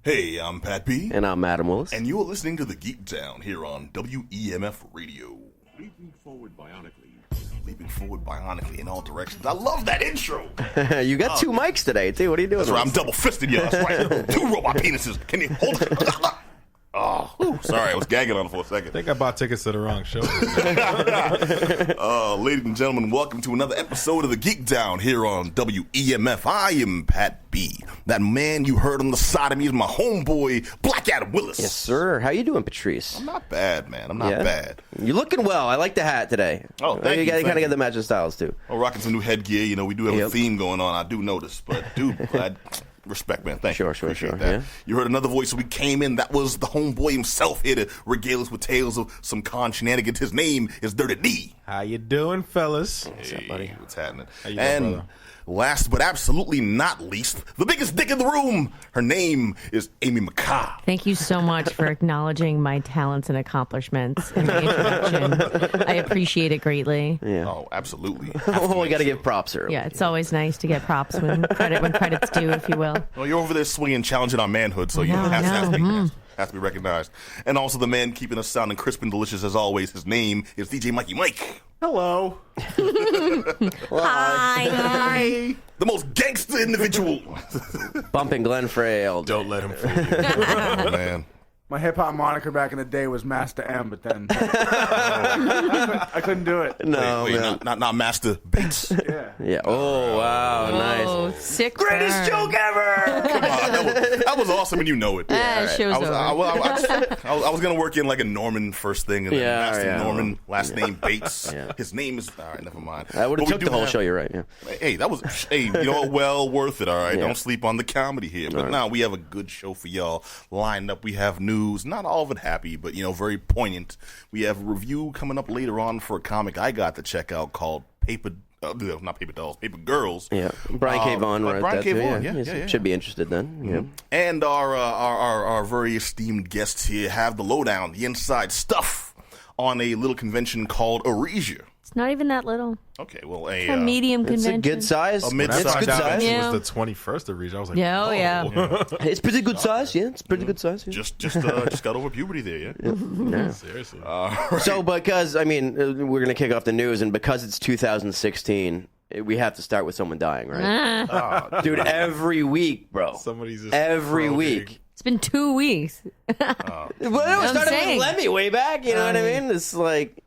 Hey, I'm Pat B. And I'm Adam Willis. And you're listening to the Geek Down here on WEMF Radio. Leaping forward bionically. Leaping forward bionically in all directions. I love that intro. You got two mics today, too. What are you doing? That's right, I'm double-fisted, yeah. That's right. Two robot penises. Can you hold it? Oh, sorry, I was gagging on it for a second. I think I bought tickets to the wrong show. Ladies and gentlemen, welcome to another episode of the Geek Down here on WEMF. I am Pat B. That man you heard on the side of me is my homeboy, Black Adam Willis. Yes, sir. How you doing, Patrice? I'm not bad, man. I'm not bad. You're looking well. I like the hat today. Oh, thank you. You kind of get the matching styles, too. I'm rocking some new headgear. You know, we do have a theme going on. I do notice. But, dude, glad... Respect, man. Thank you. Appreciate that. Yeah. You heard another voice. So we came in. That was the homeboy himself here to regale us with tales of some con shenanigans. His name is Dirty D. How you doing, fellas? What's up, buddy? What's happening? How you doing, brother? Last but absolutely not least, the biggest dick in the room. Her name is Amy McCaw. Thank you so much for acknowledging my talents and accomplishments in the introduction. I appreciate it greatly. Yeah. Oh, absolutely. We got to give props early. Yeah, it's always nice to get props when credit's due, if you will. Well, you're over there swinging, challenging our manhood, so you know, has to be recognized. And also the man keeping us sounding crisp and delicious as always. His name is DJ Mikey Mike. Hello. Hi. The most gangster individual. Bumping Glenn Frey. Don't let him fool you. Oh, man. My hip-hop moniker back in the day was Master M, but then I couldn't do it. No, Wait, man. not Master Bates. Yeah. Oh, wow. Oh, Nice. sick Greatest burn. joke ever. Come on, that was awesome, and you know it. Show's over. I was gonna work in like a Norman first thing, and then Master Norman, last name Bates. Yeah. His name is all right. Never mind. I would have But we took do the whole have- show. You're right. Yeah. Hey, you know, well worth it. All right, Yeah. don't sleep on the comedy here. But now we have a good show for y'all lined up. We have news, not all of it happy, but you know, very poignant. We have a review coming up later on for a comic I got to check out called not Paper Dolls, Paper Girls. Yeah. Brian K. Vaughan wrote Brian that, K. too. Vaughan, Yeah. Should be interested then. Yeah. And our very esteemed guests here have the lowdown, the inside stuff on a little convention called Eresia. It's not even that little. Okay, well, A medium It's convention. a good size. A mid-size. It's good size. Yeah. It was the 21st of Reach. I was like, Yeah, oh, yeah. It's pretty good size. Yeah, it's pretty good size. Yeah. Just got over puberty there, yeah. Seriously. So, because, I mean, we're going to kick off the news, and because it's 2016, we have to start with someone dying, right? Dude, every week, bro. Somebody's just Every croaking. week. It's been 2 weeks. Well, it started saying. with Lemmy way back, you know what I mean? It's like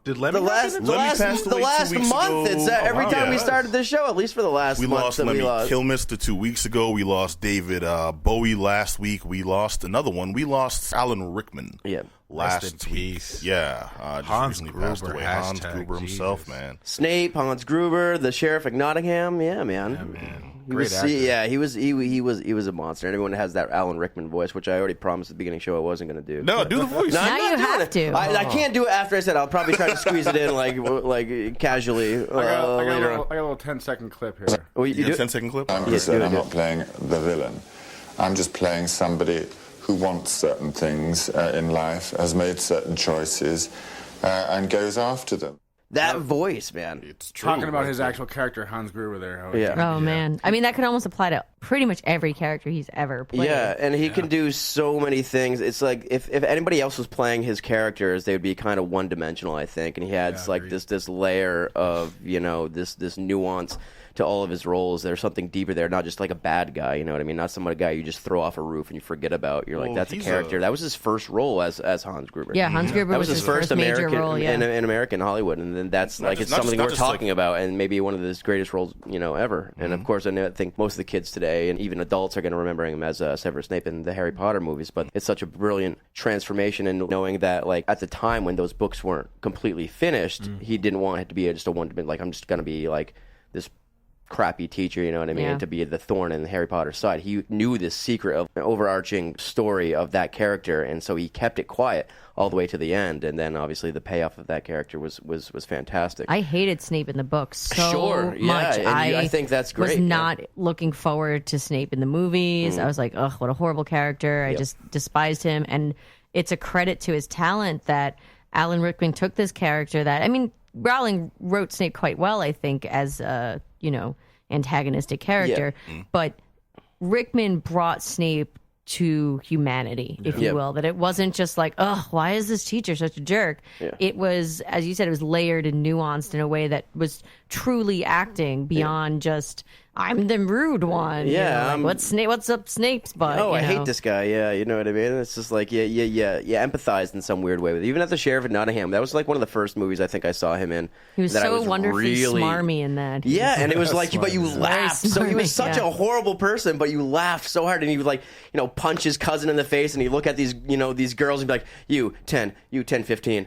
Did Lemmy the last passed away 2 last weeks month. ago. It's every Wow. time we Yeah. started the show, at least for the last We month lost that Lemmy we lost. Kilmister 2 weeks ago. We lost David Bowie last week. We lost another one. We lost Alan Rickman. Yeah. Last Rest in week. peace. Yeah. Just Hans recently passed Gruber, away. Hans hashtag Gruber himself, Jesus. man. Snape, Hans Gruber, the sheriff of Nottingham. Yeah, man. Yeah, man. He Great was, actor. yeah, he was a monster. And everyone has that Alan Rickman voice, which I already promised at the beginning of the show I wasn't going to do. No, do the voice. No, Now I'm not you doing have it. to. I can't do it after I said. I'll probably try to squeeze it in like casually I got later a on. little 10-second clip here. Oh, you You do got a 10-second clip? Yeah, Because do it, I'm do not it. playing the villain. I'm just playing somebody who wants certain things in life, has made certain choices, and goes after them. That voice, man. It's true. Talking about his actual character, Hans Gruber there. Yeah. Oh, man. I mean, that could almost apply to pretty much every character he's ever played. Yeah, and he can do so many things. It's like if anybody else was playing his characters, they would be kind of one-dimensional, I think. And he had like this layer of, you know, this nuance to all of his roles. There's something deeper there, not just like a bad guy, you know what I mean? Not a guy you just throw off a roof and you forget about. You're like, Well, that's a he's character. That was his first role as Hans Gruber. Yeah, Hans Gruber That was was his first major American role, yeah. in American Hollywood, and then that's Not like just- it's not something just- we're not just talking like- about, and maybe one of his greatest roles, you know, ever. And of course, I think most of the kids today, and even adults, are going to remember him as Severus Snape in the Harry Potter movies. But it's such a brilliant transformation, and knowing that, like at the time when those books weren't completely finished, he didn't want it to be just a one-dimensional. Like, I'm just going to be like this crappy teacher, you know what I mean? Yeah. And to be the thorn in Harry Potter's side. He knew this secret of an overarching story of that character, and so he kept it quiet all the way to the end. And then obviously the payoff of that character was fantastic. I hated Snape in the book so Sure, yeah, much. and I think that's great, was yeah. not looking forward to Snape in the movies. I was like, ugh, what a horrible character. I just despised him. And it's a credit to his talent that Alan Rickman took this character that, I mean, Rowling wrote Snape quite well, I think, as antagonistic character. But Rickman brought Snape to humanity, if you will. That it wasn't just like, oh, why is this teacher such a jerk? It was, as you said, it was layered and nuanced in a way that was truly acting beyond just, I'm the rude one. Yeah, what's up Snape's butt? Oh, I hate this guy. Yeah, you know what I mean? It's just like, yeah, empathized in some weird way with it. Even as the Sheriff of Nottingham, that was like one of the first movies I think I saw him in. He was so wonderfully smarmy in that. Yeah, and it was like, but you laughed. So he was such a horrible person, but you laughed so hard, and he would like, punch his cousin in the face, and he'd look at these, these girls and be like, you 10, 15,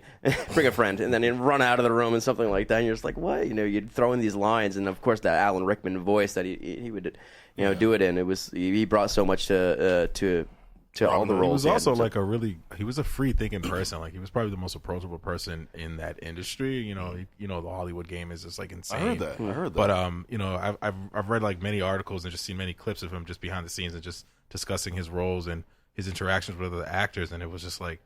bring a friend, and then he'd run out of the room and something like that, and you're just like, what? You'd throw in these lines, and of course that Alan Rickman voice that he would do it in. It was, he brought so much to all the roles. He was also like he was a free thinking person. Like he was probably the most approachable person in that industry. The Hollywood game is just like insane. I heard that. But I've read like many articles and just seen many clips of him just behind the scenes and just discussing his roles and his interactions with other actors, and it was just like,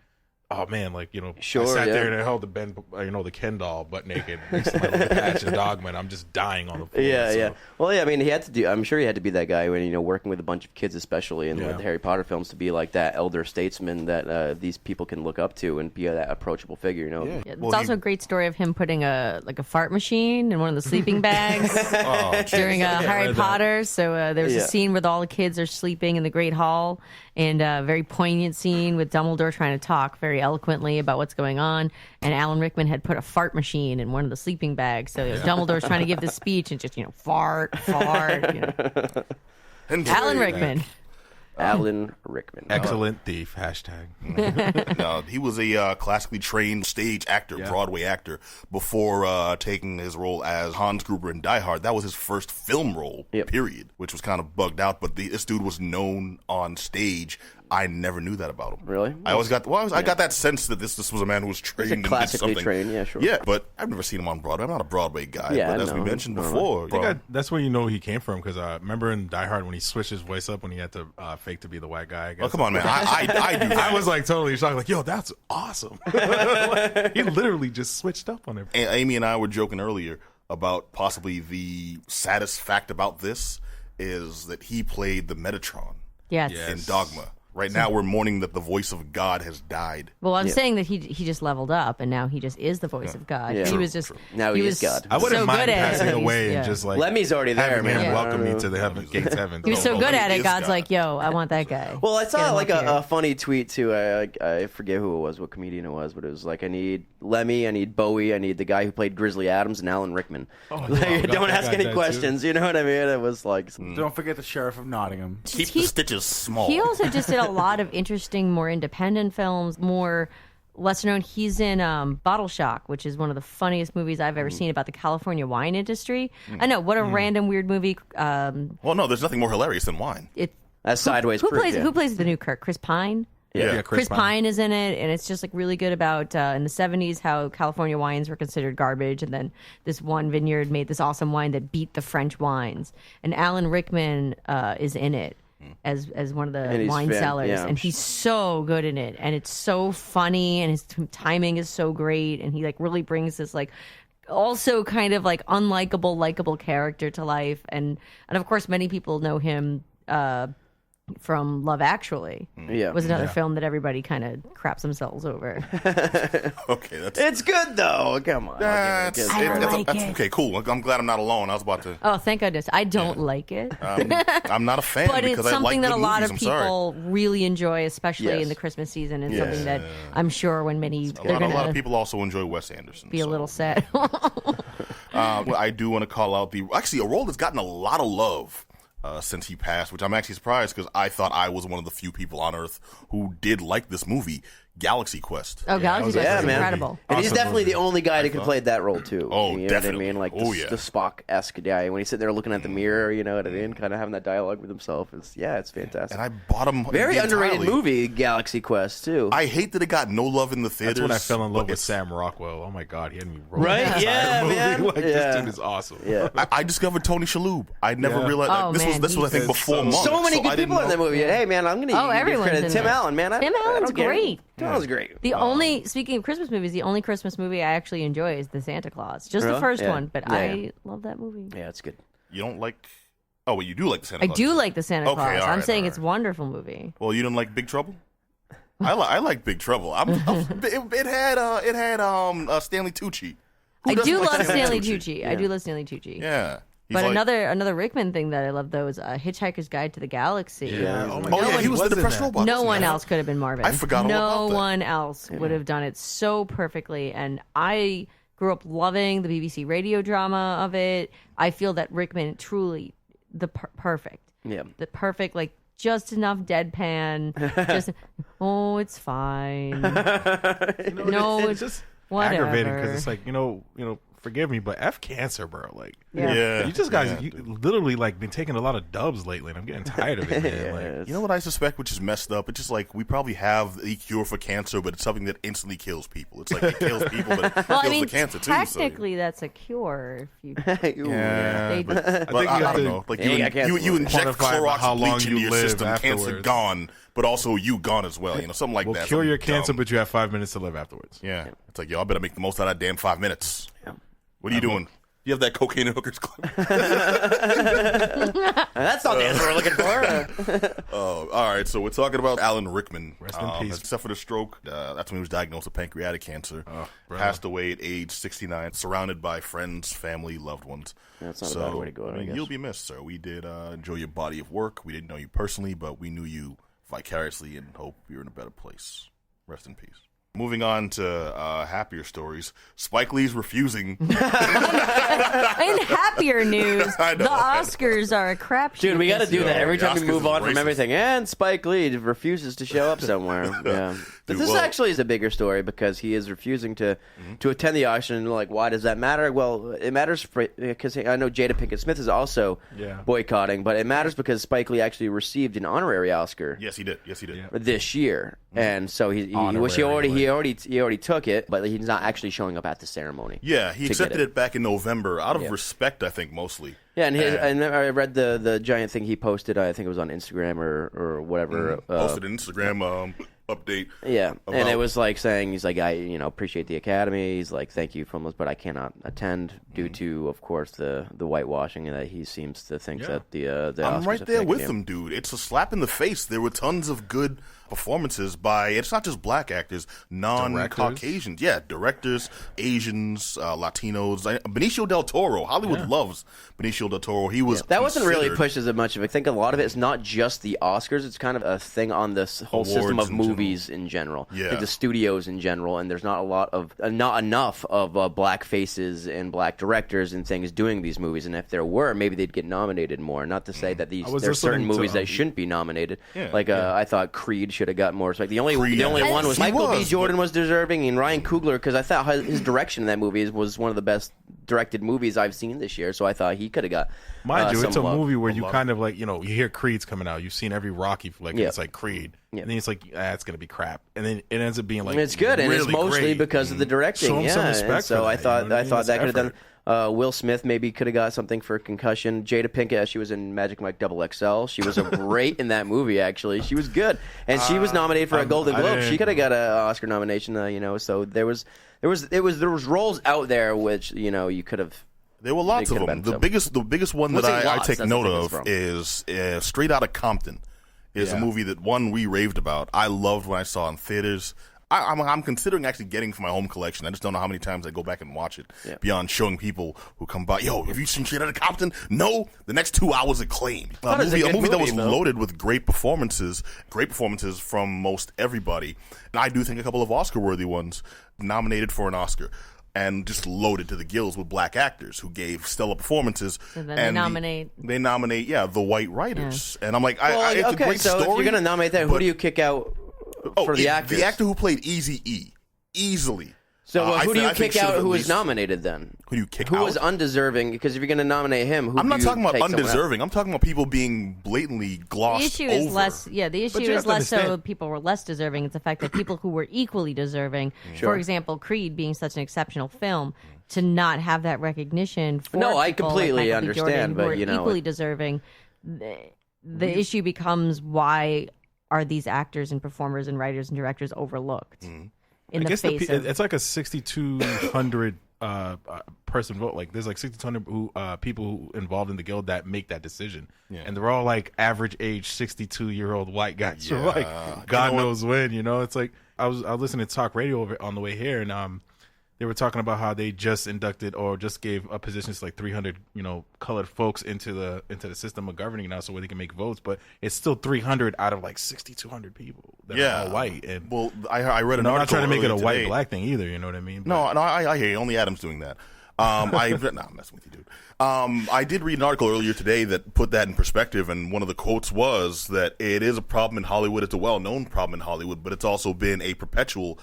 oh man, like sure, I sat there and I held the Ken doll butt naked next to my little patch of Dogman. I'm just dying on the floor. Yeah. Well, yeah. I mean, he had to do. I'm sure he had to be that guy when working with a bunch of kids, especially in the Harry Potter films, to be like that elder statesman that these people can look up to and be that approachable figure. Yeah. It's also a great story of him putting a fart machine in one of the sleeping bags during Harry Potter. So there's a scene where all the kids are sleeping in the Great Hall, and a very poignant scene with Dumbledore trying to talk very eloquently about what's going on, and Alan Rickman had put a fart machine in one of the sleeping bags, so Dumbledore's trying to give this speech and just fart. Alan Rickman. Alan Rickman. Excellent thief. #. No, he was a classically trained stage actor, Broadway actor, before taking his role as Hans Gruber in Die Hard. That was his first film role, period, which was kind of bugged out. But this dude was known on stage. I never knew that about him. Really? I always got I got that sense that this was a man who was trained and did something. Trained, yeah, sure. Yeah, but I've never seen him on Broadway. I'm not a Broadway guy. Yeah, but as we mentioned before, that's where he came from. Because remember in Die Hard when he switched his voice up when he had to fake to be the white guy. I guess. Oh come on, man! I do that. I was like totally shocked. Like, yo, that's awesome. He literally just switched up on it. And Amy and I were joking earlier about possibly the saddest fact about this is that he played the Metatron in Dogma. Right now, we're mourning that the voice of God has died. Well, I'm saying that he just leveled up, and now he just is the voice of God. Yeah. He was just now he is God. I wouldn't mind good at passing it. away and just like Lemmy's already there, having man. him welcome me to the gates of heaven. He was so good at it. God's like, yo, I want that guy. Well, I saw like a funny tweet too. I forget who it was, what comedian it was, but it was like, I need Lemmy, I need Bowie, I need the guy who played Grizzly Adams, and Alan Rickman. Don't ask any questions. You know what I mean? It was like, don't forget the Sheriff of Nottingham. Keep the stitches small. He also just did a lot of interesting, more independent films, more lesser known. He's in Bottle Shock, which is one of the funniest movies I've ever seen about the California wine industry. I know, what a random weird movie. Well, no, there's nothing more hilarious than wine. That's Sideways. Who plays the new Kirk? Chris Pine. Yeah, Chris Pine is in it, and it's just like really good about in the 70s how California wines were considered garbage, and then this one vineyard made this awesome wine that beat the French wines, and Alan Rickman is in it as one of the wine sellers, and he's so good in it, and it's so funny, and his timing is so great, and he like really brings this like also kind of like unlikable, likable character to life, and of course many people know him from Love Actually. Was another film that everybody kind of craps themselves over. Okay, it's good though. Come on, I like it. Okay, cool. I'm glad I'm not alone. I was about to. Oh, thank goodness. I don't like it. I'm not a fan, but because it's something I like that a lot movies. of people really enjoy, especially in the Christmas season, and something that I'm sure when many a lot of people also enjoy Wes Anderson. Be a little sad. Well, I do want to call out a role that's gotten a lot of love since he passed, which I'm actually surprised because I thought I was one of the few people on Earth who did like this movie, Galaxy Quest. Oh, Galaxy Quest is incredible. And he's definitely the only guy that could play that role too. Oh, you know definitely. What I mean? Like the Spock-esque guy when he's sitting there looking at the mirror, you know what I mean? Kind of having that dialogue with himself. It's fantastic. And I bought him very underrated movie, Galaxy Quest too. I hate that it got no love in the theaters. That's when I fell in love with Sam Rockwell. Oh my God, he had me rolling. Right? Yeah, man. Like this dude is awesome. Yeah. I discovered Tony Shalhoub. I never realized this was I think before Monk. So many good people in that movie. Hey man, I'm gonna give credit to Tim Allen, man. Tim Allen's great. Tim Allen's great. Speaking of Christmas movies, the only Christmas movie I actually enjoy is The Santa Claus. Just the first one, but I love that movie. Yeah, it's good. You don't like Oh, well, you do like the Santa I Claus. do like the Santa Okay, Claus. all I'm right, saying all it's a right. wonderful movie. Well, you didn't like Big Trouble? I like Big Trouble. It had Stanley Tucci. Who I doesn't do like love Stanley Tucci. I do love Stanley Tucci. Yeah. He's But like- another Rickman thing that I love though is Hitchhiker's Guide to the Galaxy. Yeah. Oh my Oh, yeah, God, he was the in depressed that. robot. No wasn't one he? else could have been Marvin. I forgot all no about that. one else would have done it so perfectly. And I grew up loving the BBC radio drama of it. I feel that Rickman truly the perfect. Yeah. The perfect, like just enough deadpan. Just it's fine. No, It's just whatever. aggravating because it's like, forgive me, but F cancer, bro. Like, Yeah. you just guys, you literally like been taking a lot of dubs lately, and I'm getting tired of it, man. Like, You know what I suspect, which is messed up? It's just like we probably have the cure for cancer, but it's something that instantly kills people. It's like it kills people, but it Well, kills I mean, the cancer too. technically, that's a cure. If you, Yeah, They- but, I think you I have don't to- know. Like Yeah, you got cancer. you inject Quantify Clorox how long bleach into you your live system, cancer afterwards. gone, but also you gone as well. Something like we'll that. cure your something cancer, dumb. but you have 5 minutes to live afterwards. Yeah, it's like, yo, I better make the most out of that damn 5 minutes. Yeah. What are you doing? You have that cocaine and hookers club? That's not the answer we're looking for. Oh, all right. So we're talking about Alan Rickman. Rest in peace. Except for the stroke, that's when he was diagnosed with pancreatic cancer. brother. Passed away at age 69, surrounded by friends, family, loved ones. That's not a so, bad way to go out, I guess. You'll be missed, sir. We did enjoy your body of work. We didn't know you personally, but we knew you vicariously and hope you're in a better place. Rest in peace. Moving on to happier stories. Spike Lee's refusing. In happier news, I know. the Oscars are a crapshoot. Dude, we got to this do year. that every the time we Oscars move is on from racist. everything. And Spike Lee refuses to show up somewhere. Yeah, but Dude, this well- actually is a bigger story because he is refusing to attend the auction. Like, why does that matter? Well, it matters because I know Jada Pinkett Smith is also boycotting, but it matters because Spike Lee actually received an honorary Oscar. Yes, he did. Yes, he did. Yeah. This year, and so he already took it, but he's not actually showing up at the ceremony. Yeah, he to accepted get it back in November out of Yeah. respect, I think, mostly. Yeah, and I read the giant thing he posted. I think it was on Instagram or whatever. Posted an Instagram update. Yeah, and about- it was like saying he's like, I appreciate the Academy. He's like, thank you for this, but I cannot attend due to, of course, the whitewashing, and that he seems to think that the I'm Oscars right have there taken with him. him, dude. It's a slap in the face. There were tons of good performances by, it's not just black actors, non-Caucasians. Yeah, directors, Asians, Latinos. Benicio del Toro. Hollywood loves Benicio del Toro. He was That wasn't really considered- pushed as much of. I think a lot of it is not just the Oscars. It's kind of a thing on this whole system Awards of in movies in general. Yeah. Like the studios in general, and there's not enough of black faces and black directors and things doing these movies. And if there were, maybe they'd get nominated more. Not to say that was there's certain listening to, movies that shouldn't be nominated. Yeah. I thought Creed should have got more. So, like the only Creed, one was he Michael B. was, Jordan was deserving, and Ryan Coogler, because I thought his direction in that movie was one of the best directed movies I've seen this year. So I thought he could have got. Mind you, it's a some love. movie where you love. kind of like, you hear Creed's coming out. You've seen every Rocky flick, and Yeah. it's like Creed. Yeah. And then it's like, it's going to be crap. And then it ends up being like, It's good, and it's really mostly great. because of the directing. Show him Yeah, some respect and so for I that, thought you know what I mean? that It's could have done. effort. Will Smith maybe could have got something for Concussion. Jada Pinkett, she was in Magic Mike XXL. She was great in that movie. Actually, she was good, and she was nominated for a Golden I Globe. didn't- She could have got an Oscar nomination. So there was roles out there which you could have. There were lots They of could've them. been The some. biggest one that Wasn't I lots, take that's note the of thing is Straight Outta Compton. Is a Yeah. movie that we raved about. I loved when I saw it in theaters. I'm considering actually getting for my home collection. I just don't know how many times I go back and watch it. Yeah. Beyond showing people who come by, yo, have you seen Straight Outta Compton? No. The next 2 hours acclaimed. Thought it was a A good movie that was movie, though. loaded with great performances from most everybody. And I do think a couple of Oscar-worthy ones nominated for an Oscar. And just loaded to the gills with black actors who gave stellar performances. And then they nominate- They nominate, the white writers. And I'm like, it's a okay, great so story. if you're gonna nominate that, who but- do you kick out for the actors? The actor who played Eazy-E. Easily. So I who do thi- you I think kick out should've who at was least- nominated then? Who do you kick Who out? was undeserving? Because if you're going to nominate him, who I'm do not you talking about take someone else? undeserving. I'm talking about people being blatantly The glossed issue over. is less. Yeah, the issue you have is to less so understand- people were less deserving. It's the fact that people who were equally deserving, for example, Creed being such an exceptional film, to not have that recognition. For No, I people completely like Michael B. understand, Jordan, but, who are equally deserving. The issue becomes, why are these actors and performers and writers and directors overlooked in I the guess face of? it's like a 6,200 person vote. Like there's like 6,200 people who involved in the guild that make that decision, Yeah. and they're all like average age 62-year-old white guys. So Yeah. like God knows when, It's like I was listening to talk radio on the way here, and they were talking about how they just inducted or just gave a position to like 300 colored folks into the system of governing now, so where they can make votes, but it's still 300 out of like 6,200 people that are all white. And well, I read an I'm article. not trying to make it a earlier white today. black thing either. You know what I mean? No, I hear you. Only Adam's doing that. I'm messing with you, dude. I did read an article earlier today that put that in perspective, and one of the quotes was that it is a problem in Hollywood. It's a well-known problem in Hollywood, but it's also been a perpetual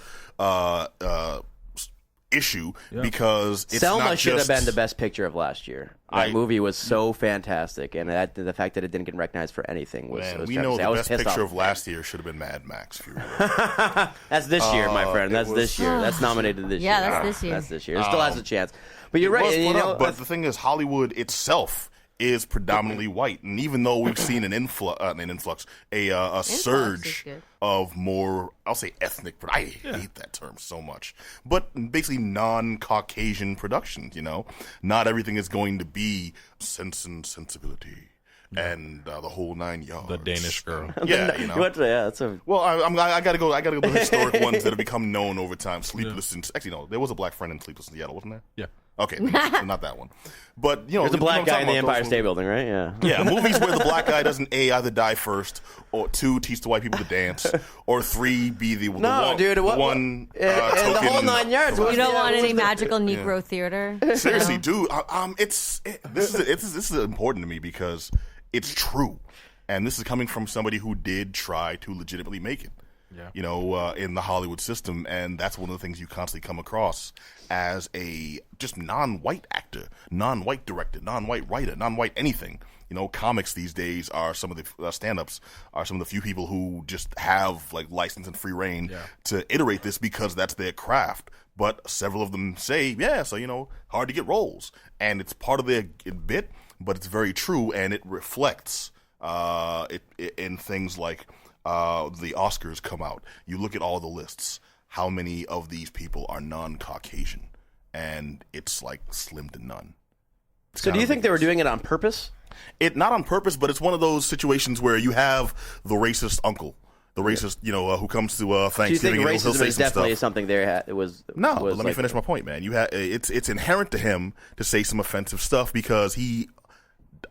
issue because it's Selma not should just have been the best picture of last year. That movie was so fantastic, and the fact that it didn't get recognized for anything was. Man, was we travesty. know I the was best pissed picture off. of last year should have been Mad Max Fury. That's this year, my friend. That's this year. That's nominated this year. Yeah, that's this year. That's this year. It still has a chance. But you're right. Was and, put up, but the thing is, Hollywood itself is predominantly white, and even though we've seen a surge good. of more, I'll say ethnic, but I hate that term so much. But basically, non-Caucasian productions. Not everything is going to be Sense and Sensibility. And the whole 9 yards. The Danish Girl. Yeah, that's a. Well, I gotta go. I gotta go to the historic ones that have become known over time. Sleepless in actually no, there was a black friend in Sleepless in Seattle, wasn't there? Yeah. Okay, not that one. But There's a black guy in the Empire State Building, right? Yeah. Yeah, movies where the black guy doesn't either die first, or 2 teach the white people to dance, or 3 be the one. Dude, what? One and the whole 9 yards. You don't want any magical Negro theater. Seriously, dude, this is important to me because it's true, and this is coming from somebody who did try to legitimately make it. Yeah. In the Hollywood system, and that's one of the things you constantly come across as a just non-white actor, non-white director, non-white writer, non-white anything. Comics these days are some of the stand-ups are some of the few people who just have like license and free reign to iterate this because that's their craft. But several of them say, so hard to get roles, and it's part of their bit, but it's very true, and it reflects it in things like. The Oscars come out. You look at all the lists. How many of these people are non-Caucasian? And it's like slim to none. So do you think they were doing it on purpose? Not on purpose, but it's one of those situations where you have the racist uncle, the racist, who comes to Thanksgiving. Do you think he'll racism say is some definitely stuff. something there? It was No, was but let me finish my point, man. It's inherent to him to say some offensive stuff because he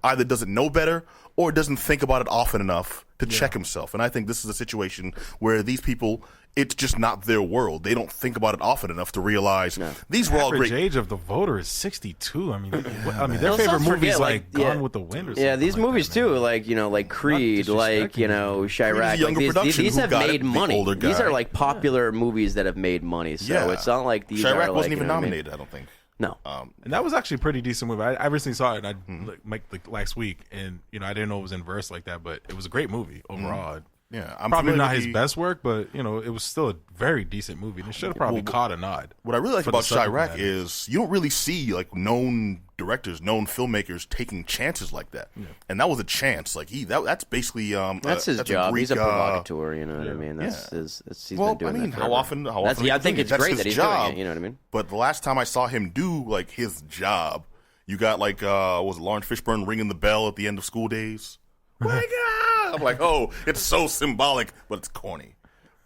either doesn't know better or doesn't think about it often enough to check himself. And I think this is a situation where these people, it's just not their world. They don't think about it often enough to realize these were all Average great. age of the voter is 62. I mean, their Let's favorite not movies forget, like Gone with the Wind or something. Yeah, these like movies that, too, man. like Creed, like Chirac. younger Like production these who have got made it, the money. older These guy. are like popular movies that have made money. So it's not like these Chirac are wasn't like, even you know what I mean? nominated, I don't think. No. And that was actually a pretty decent movie. I recently saw it, and like last week, and I didn't know it was in verse like that, but it was a great movie overall. Yeah, I'm Probably familiar not with his best work, but it was still a very decent movie. And it should have probably caught a nod. What I really like for the about subject Chirac matter. is you don't really see like known directors, known filmmakers taking chances like that. And that was a chance. Like that's basically That's his that's job. Greek, he's a provocateur. You know what I mean? That's yeah. he's Well, been doing I mean, that how forever. often? That's, he I can think do it? it's That's great his that he's job. doing it. You know what I mean? But the last time I saw him do like his job, you got like was it Lawrence Fishburne ringing the bell at the end of School Days? Wake up! I'm like, oh, it's so symbolic, but it's corny.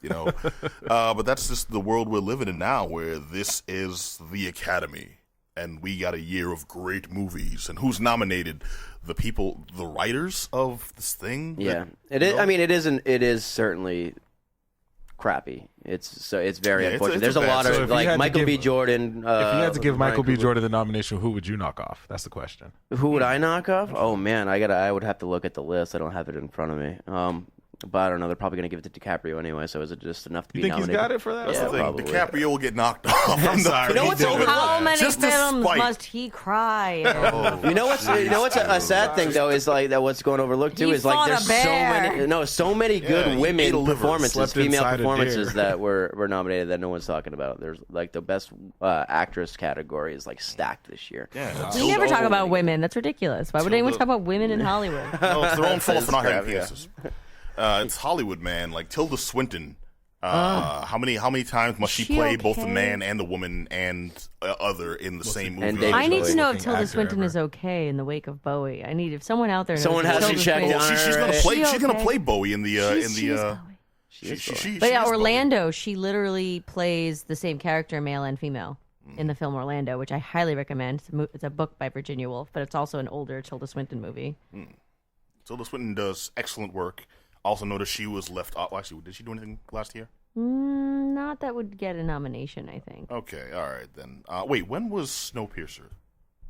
But that's just the world we're living in now, where this is the Academy, and we got a year of great movies. And who's nominated? The people, the writers of this thing. Yeah, it is. I mean, it isn't. It is certainly crappy. It's very unfortunate. it's There's a a bad lot So of if you like had to Michael B. give- Jordan. If you had to give Ryan Michael B. Coogler. Jordan the nomination, who would you knock off? That's the question. Who would I knock off? Oh man, I would have to look at the list. I don't have it in front of me. But I don't know. They're probably going to give it to DiCaprio anyway. So is it just enough to You be think he's nominated? got it for that? That's Yeah, the thing. probably. DiCaprio will get knocked off. I'm sorry. You know what's overlooked? How many Just to films spite. must he cry? You know what's a sad thing though is like that what's going overlooked too He is like fought a there's bear. so many good he ate women a liver, performances, slept female inside a performances deer. that were nominated that no one's talking about. There's like the best actress category is like stacked this year. Yeah, We never talk about women. That's ridiculous. Why would anyone talk about women in Hollywood? No, it's their own fault for not having Yeah. penises. It's Hollywood, man. Like Tilda Swinton How many times must she She play both the okay? man and the woman and other in the same movie? David I need to know if looking Tilda actor Swinton ever. is okay in the wake of Bowie. I need if someone out there knows Someone if has to Tilda check Swinton- on her. She's gonna Right. play. She She's gonna okay? play Bowie in the She's Bowie. She But yeah, is Bowie. Orlando, she literally plays the same character, male and female, in the film Orlando, which I highly recommend. It's a book by Virginia Woolf, but it's also an older Tilda Swinton movie. Tilda Swinton does excellent work. Also noticed she was left off. Actually, did she do anything last year? Not that would get a nomination, I think. Okay, all right then. Wait, when was Snowpiercer?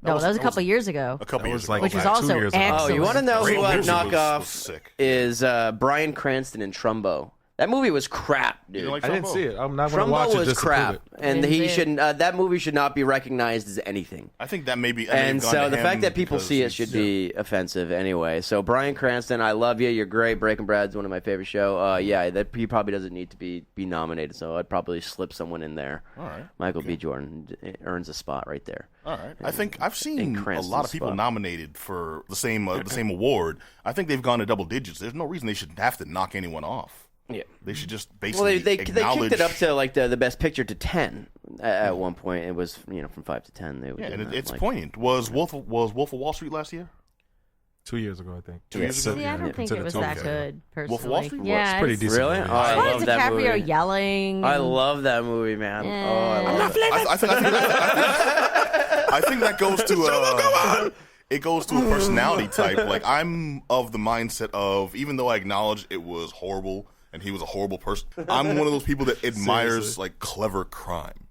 That was a couple years ago. A couple That years was ago. like Which was 2 also years ago. excellent. Oh, you want to know Great who I'd Music knock was off? sick. Is Bryan Cranston in Trumbo. That movie was crap, dude. You didn't like I didn't Trumbo? see it. I'm not going to Trumbo watch it was just crap, to prove it. and Didn't he see it. shouldn't. That movie should not be recognized as anything. I think that maybe. And so the fact that people see it should be offensive anyway. So Bryan Cranston, I love you. You're great. Breaking Bad's one of my favorite show. Yeah, that he probably doesn't need to be nominated. So I'd probably slip someone in there. All right. Michael B. Jordan earns a spot right there. All right. I think I've seen in a Cranston's lot of people spot. nominated for the same award. I think they've gone to double digits. There's no reason they should have to knock anyone off. Yeah. They should just Well, basically they acknowledge. kicked it up to like the best picture to 10 at one point. It was from 5 to 10. They were Yeah, doing and that, it's like- poignant. Was Wolf of Wall Street last year? 2 years ago, I think. 2 years ago? See, I don't think it considered was two that years good, ago. personally. Wolf of Wall Street? Yeah, It's pretty it's- decent. Really? movie. Oh, I Why love is that DiCaprio movie. yelling? I love that movie, man. Yeah. Oh, I love it. I think that goes to it goes to a personality type. Like I'm of the mindset of even though I acknowledge it was horrible and he was a horrible person, I'm one of those people that admires Seriously. like clever crime.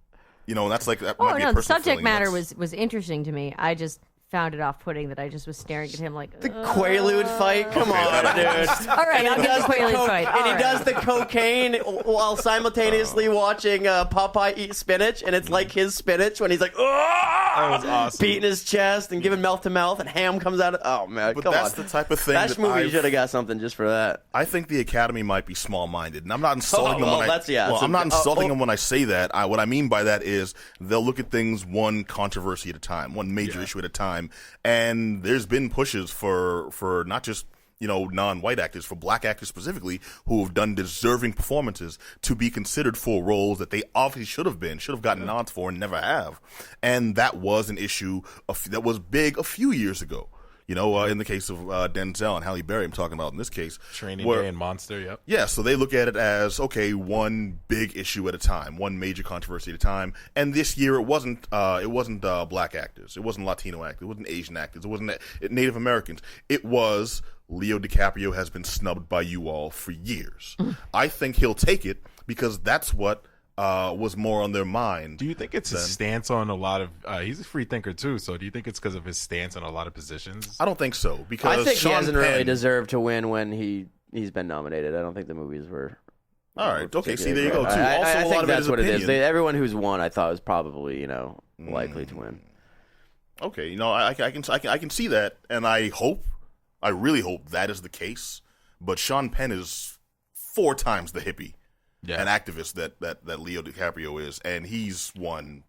That's like that Oh might be a no, the personal subject feeling. matter That's- was interesting to me. I just found it off-putting that I just was staring at him like The Quaalude fight? Come on, dude. All right, I'll get the Quaalude fight. And he All does right. the cocaine while simultaneously watching Popeye eat spinach, and it's like his spinach when he's like, That was awesome. beating his chest and giving mouth to mouth, and ham comes out. Oh man, But come that's on. the type of thing That that movie I've- should have got something just for that. I think the Academy might be small-minded, and I'm not insulting well, them. When that's- yeah, it's I'm not a- insulting them when I say that. What I mean by that is they'll look at things one controversy at a time, one major issue at a time, and there's been pushes for not just non-white actors, for black actors specifically, who have done deserving performances to be considered for roles that they obviously should have gotten nods for and never have, and that was an issue that was big a few years ago. In the case of Denzel and Halle Berry, I'm talking about in this case. Training where- Day and Monster, yep. Yeah, so they look at it as, okay, one big issue at a time, one major controversy at a time. And this year it wasn't black actors. It wasn't Latino actors. It wasn't Asian actors. It wasn't Native Americans. It was Leo DiCaprio has been snubbed by you all for years. I think he'll take it because that's what was more on their mind. Do you think it's his stance on a lot of... he's a free thinker, too, so do you think it's because of his stance on a lot of positions? I don't think so because I think Sean he hasn't Penn, really deserved to win when he's been nominated. I don't think the movies were. All right, okay, see, there you particularly go, too. great. Also, I a lot think of it that's is what it is. opinion. Everyone who's won, I thought, was probably likely to win. Okay, I can see that, and I really hope that is the case. But Sean Penn is 4 times the hippie, an activist that Leo DiCaprio is, and he's won.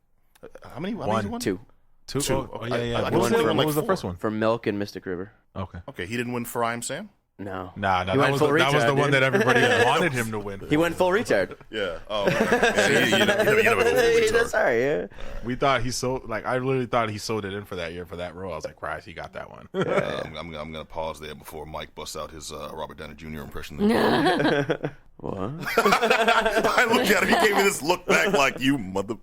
How many? How many has he won? 2 Two? Two. Oh, yeah, yeah. I What know was, he the, won what like was the 4. first one? for Milk and Mystic River. Okay. Okay, he didn't win for I Am Sam. No, Nah, He that went was full the retard, one dude. that everybody wanted him to win. He went full retard. Yeah. Oh, man. Yeah, you never go full retard. That's all right. Yeah. We thought he sold... I literally thought he sold it in for that year for that role. I was like, Christ, he got that one. I'm going to pause there before Mike busts out his Robert Downey Jr. impression. What? I looked at him. He gave me this look back like, you mother...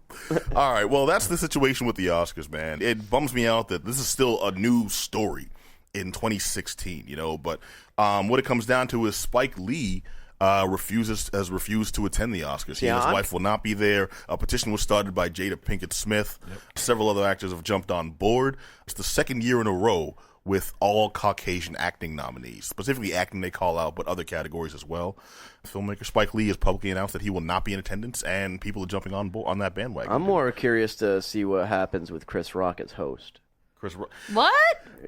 All right, well, that's the situation with the Oscars, man. It bums me out that this is still a new story in 2016, but what it comes down to is Spike Lee has refused to attend the Oscars. He and his wife will not be there. A petition was started by Jada Pinkett Smith. Yep. Several other actors have jumped on board. It's the second year in a row with all Caucasian acting nominees. Specifically acting they call out, but other categories as well. Filmmaker Spike Lee has publicly announced that he will not be in attendance, and people are jumping on that bandwagon. I'm more curious to see what happens with Chris Rock as host. Chris Rock. What?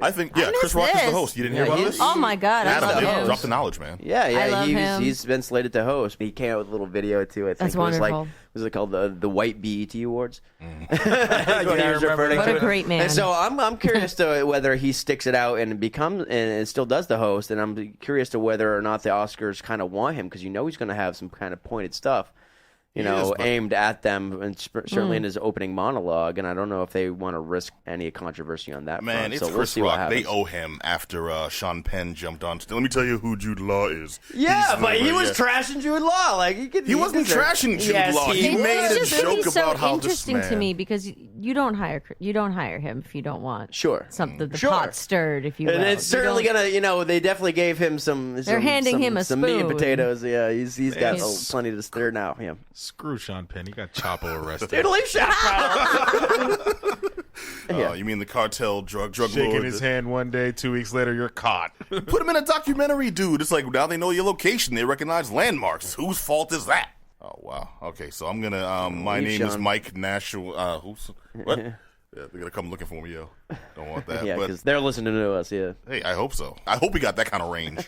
I think, I Chris missed Rock is the this. host. You didn't Yeah, hear about he's- this? Oh my God, I love Adam, him. drop the knowledge, man. Yeah, I love him. he's been slated to host. He came out with a little video too. I think That's it was wonderful. was it called the White BET Awards? Yeah, What he was referring What to a it. great man. And so I'm curious to whether he sticks it out and becomes and still does the host. And I'm curious to whether or not the Oscars kind of want him because he's going to have some kind of pointed stuff. He is, but- Aimed at them, and certainly Mm. in his opening monologue. And I don't know if they want to risk any controversy on that. Man, front. it's so we'll Chris see what Rock. They happens. owe him after Sean Penn jumped on. Let me tell you who Jude Law is. Yeah, He's but he the- was trashing Jude Law. Like He wasn't trashing Jude Law. He It's made a just joke really about so how this interesting to man- me because you don't hire him if you don't want Sure. something the Sure. pot stirred, if you will. And it's You certainly don't- gonna, they definitely gave him some. They're handing him a some meat and spoon. potatoes. Yeah, he's got Yes. plenty to stir now. Yeah. Screw Sean Penn. He got Chapo arrested. Dude, leave shot You mean the cartel drug Shaking lord? his hand one day, 2 weeks later, you're caught. Put him in a documentary, dude. It's like now they know your location. They recognize landmarks. Whose fault is that? Oh wow. Okay, so I'm gonna. My Leave name is Sean. Mike Nashua. Who's what? Yeah, they're gonna come looking for me, yo. Don't want that. Yeah, but because they're listening to us. Yeah, hey, I hope so. I hope we got that kind of range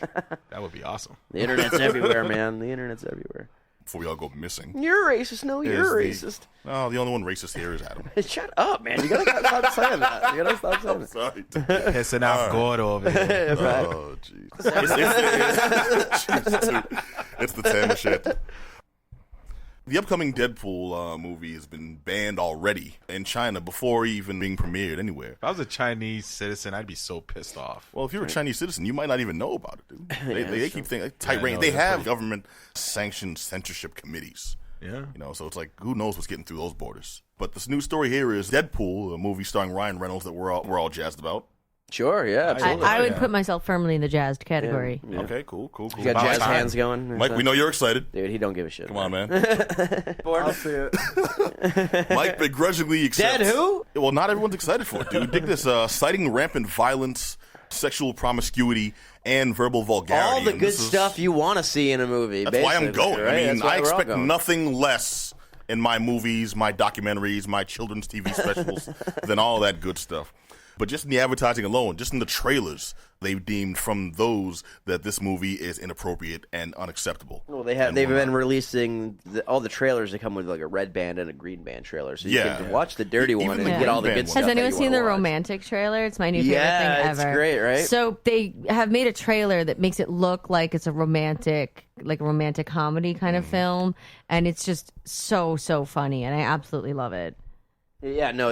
That would be awesome. the internet's everywhere, man. The internet's everywhere. before we all go missing. You're racist. No, you're Is racist. No, the only one racist here is Adam. Shut up, man. You gotta stop saying that. You gotta stop saying that. Sorry. Pissing off Gordo over here. Oh, jeez. It's the Tama shit. The upcoming Deadpool movie has been banned already in China before even being premiered anywhere. If I was a Chinese citizen, I'd be so pissed off. Well, if you're a Chinese citizen, you might not even know about it, dude. They keep thinking tight Yeah, I rein. know, They they're have pretty- government-sanctioned censorship committees. Yeah. So it's like, who knows what's getting through those borders? But this new story here is Deadpool, a movie starring Ryan Reynolds that we're all jazzed about. Sure, yeah, absolutely. I would put myself firmly in the jazzed category. Yeah. Okay, cool. You got About jazz time. hands going. Mike, we know you're excited. Dude, he don't give a shit. Come on, man. I'll see it. Mike begrudgingly accepts. Dead who? Well, not everyone's excited for it, dude. Dig this. Citing rampant violence, sexual promiscuity, and verbal vulgarity. All the And good this is- stuff you want to see in a movie. That's why I'm basically, going. right? I mean, That's why I we're all expect going. nothing less in my movies, my documentaries, my children's TV specials than all that good stuff. But just in the advertising alone, just in the trailers, they've deemed from those that this movie is inappropriate and unacceptable. Well, they've And been whatnot. releasing all the trailers that come with like a red band and a green band trailer, so you Yeah. can watch the dirty Even one the and get green all the band good one. stuff. Has anyone that you seen wanna the watch. romantic trailer? It's my new favorite Yeah, thing it's ever. great, right? So they have made a trailer that makes it look like it's a romantic comedy kind of film, and it's just so funny, and I absolutely love it. Yeah, no,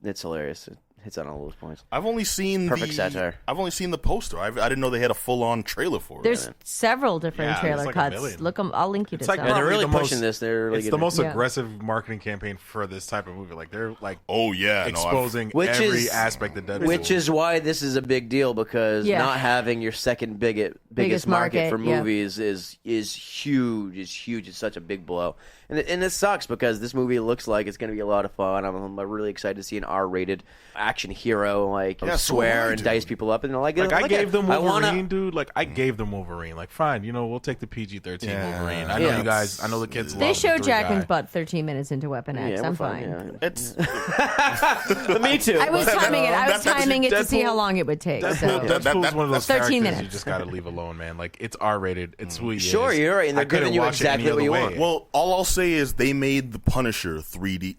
it's hilarious. It hits on all those points. I've only seen Perfect satire. I've only seen the poster. I didn't know they had a full-on trailer for it. There's several different Yeah, trailer there's like a cuts. million. Look 'em. I'll link you to It's like some. And they're Probably really the pushing most- this. They're really It's the getting- most Yeah. aggressive marketing campaign for this type of movie. Like they're like Oh yeah, no, exposing Which every is- aspect of Deadpool. Which is why this is a big deal because Yeah. not having your second biggest Biggest market for market, yeah. movies is huge. Is huge. It's such a big blow, and it sucks because this movie looks like it's going to be a lot of fun. I'm really excited to see an R-rated action hero like Yeah, so swear am I, and dude. dice people up, and like I gave them I Wolverine, wanna- dude. Like I gave them Wolverine. Like fine, we'll take the PG-13 Yeah. Wolverine. I know Yeah. you guys. I know the kids. They love the showed three Jackman's guy. butt 13 minutes into Weapon X. Yeah, I'm we're fine. It's Me too. I was timing it. I was That's timing it to see Deadpool- how long it would take. Deadpool, So. Deadpool's one of those 13 characters you minutes. just got to leave alone, man. Like it's R-rated. It's who he Sure, is. you're right, and they're I couldn't giving you watch it any exactly what other you way. want. well, all I'll say is they made the Punisher 3D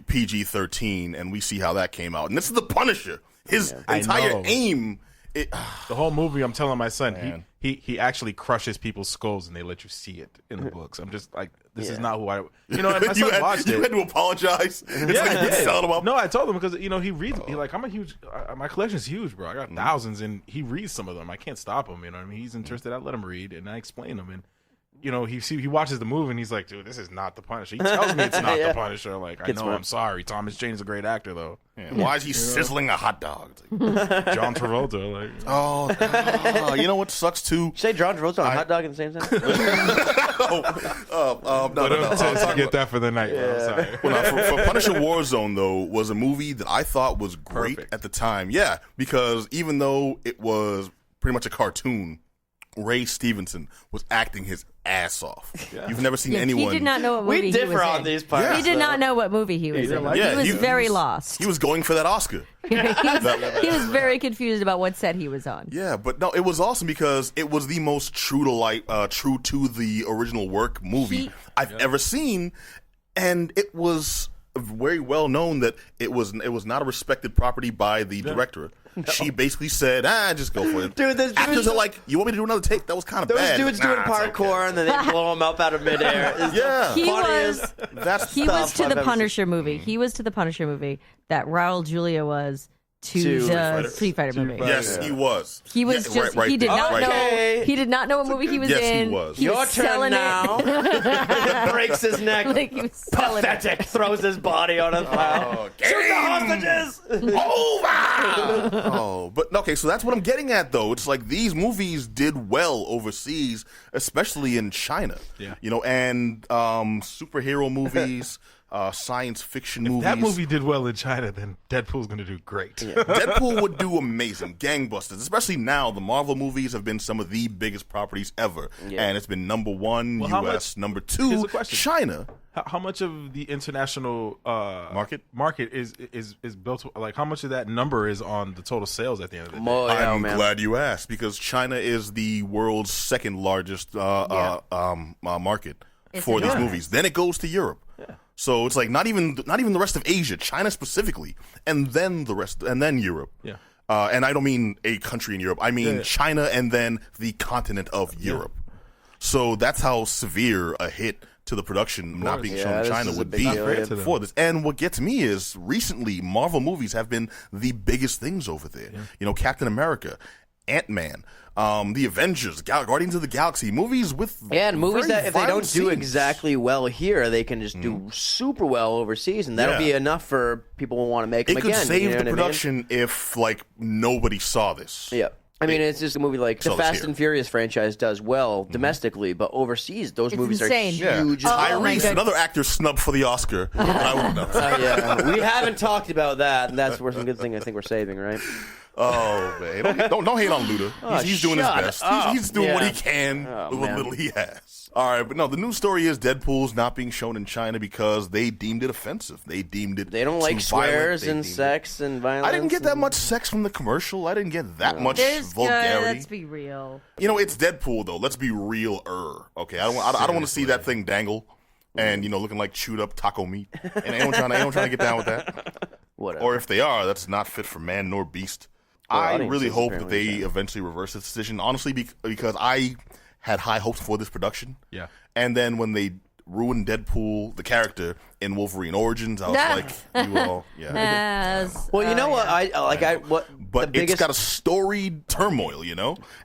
PG-13, and we see how that came out. And this is the Punisher. His I entire know. aim. The whole movie, I'm telling my son, Man. he actually crushes people's skulls, and they let you see it in the books. I'm just like, this is Yeah. not who I. And my you, son had, watched you it. had to apologize. It's Yeah, like I you did. selling him up. No, I told him because he reads. He like I'm a huge. My collection's huge, bro. I got thousands, and he reads some of them. I can't stop him. You know what I mean? He's interested. I let him read, and I explain them. And he watches the movie, and he's like, dude, this is not the Punisher. He tells me it's not Yeah. the Punisher. Like I Gets know. smart. I'm sorry. Thomas Jane's a great actor, though. Yeah, why is he sizzling a hot dog? It's like, John Travolta, like. oh, you know what sucks too? You say John Travolta on a hot dog at the same time? No. To get that for the night. Bro. I'm sorry. Well, now, for Punisher Warzone, though, was a movie that I thought was great Perfect. at the time. Yeah, because even though it was pretty much a cartoon Ray Stevenson was acting his ass off. You've never seen Yeah, anyone. He did not know what movie We he was differ on in. these parts. He did not know what movie he was in. Yeah, he was very lost. He was going for that Oscar. he was very confused about what set he was on. Yeah, but no, it was awesome because it was the most true to the original work movie I've ever seen, and it was very well known that it was not a respected property by the director. She basically said, just go for it. Dude, those actors dudes are like, you want me to do another take? That was kind of Those bad. dudes Nah, doing it's parkour okay. and then they blow them up out of midair. It's Yeah. the He funniest. That's He was stuff to I've the ever Punisher movie. He was to the Punisher movie that Raul Julia was to the Fighter. Street Fighter movie. Yes, he was. He was Yeah, just right he did there. not Okay. know he did not know what movie he was Yes, he in. was. He Your was turn selling now. it. Breaks his neck. Like he was selling it. Pathetic. Throws his body on a pile. Shoot the hostages. Over. But okay, so that's what I'm getting at, though. It's like these movies did well overseas, especially in China. Yeah. And superhero movies, science fiction movies. That movie did well in China, then Deadpool's going to do great. Deadpool would do amazing, gangbusters. Especially now, the Marvel movies have been some of the biggest properties ever, and it's been number one Well, how U.S., much- number Here's two the question. China. How much of the international Market is built? Like, how much of that number is on the total sales at the end of the day? I'm man. glad you asked because China is the world's second largest market for these movies. Then it goes to Europe. So it's like not even the rest of Asia, China specifically, and then the rest, and then Europe. Yeah. And I don't mean a country in Europe. I mean China and then the continent of Europe. So that's how severe a hit to the production not being shown in this China is a would big be deal, yeah. for this. And what gets me is recently Marvel movies have been the biggest things over there. Captain America, Ant-Man, the Avengers, Guardians of the Galaxy, movies with And movies very that if they don't violent do scenes. exactly well here, they can just do super well overseas, and that'll Yeah. be enough for people who want to make them It again. could save you know the what I mean? production if like nobody saw this. Yeah. I mean, it's just a movie like the So it's Fast here. and Furious franchise does well domestically, but overseas, those It's movies insane. are huge. as well. my Tyrese, God. another actor snubbed for the Oscar. But I wouldn't know. Yeah, we haven't talked about that, and that's worth some good thing I think we're saving, right? Oh man, don't hate on Luda. He's doing his shut best. up. He's doing what Yeah. he can with what man. little he has. All right, but no, the news story is Deadpool's not being shown in China because they deemed it offensive. They deemed it. They don't like too violent. swears They and deemed sex and violence. I didn't get that and- much sex from the commercial. I didn't get that much There's vulgarity. let's be real. It's Deadpool though. Let's be real. Okay, I don't want to see that thing dangle and looking like chewed up taco meat. And anyone trying to get down with that. Whatever. Or if they are, that's not fit for man nor beast. I audiences really hope that apparently they say. eventually reverse this decision. Honestly, because I had high hopes for this production. Yeah. And then when they ruined Deadpool, the character, in Wolverine Origins, I was Ah. like, you all, yeah. Yes. Well, you know what? yeah. But the biggest it's got a storied turmoil,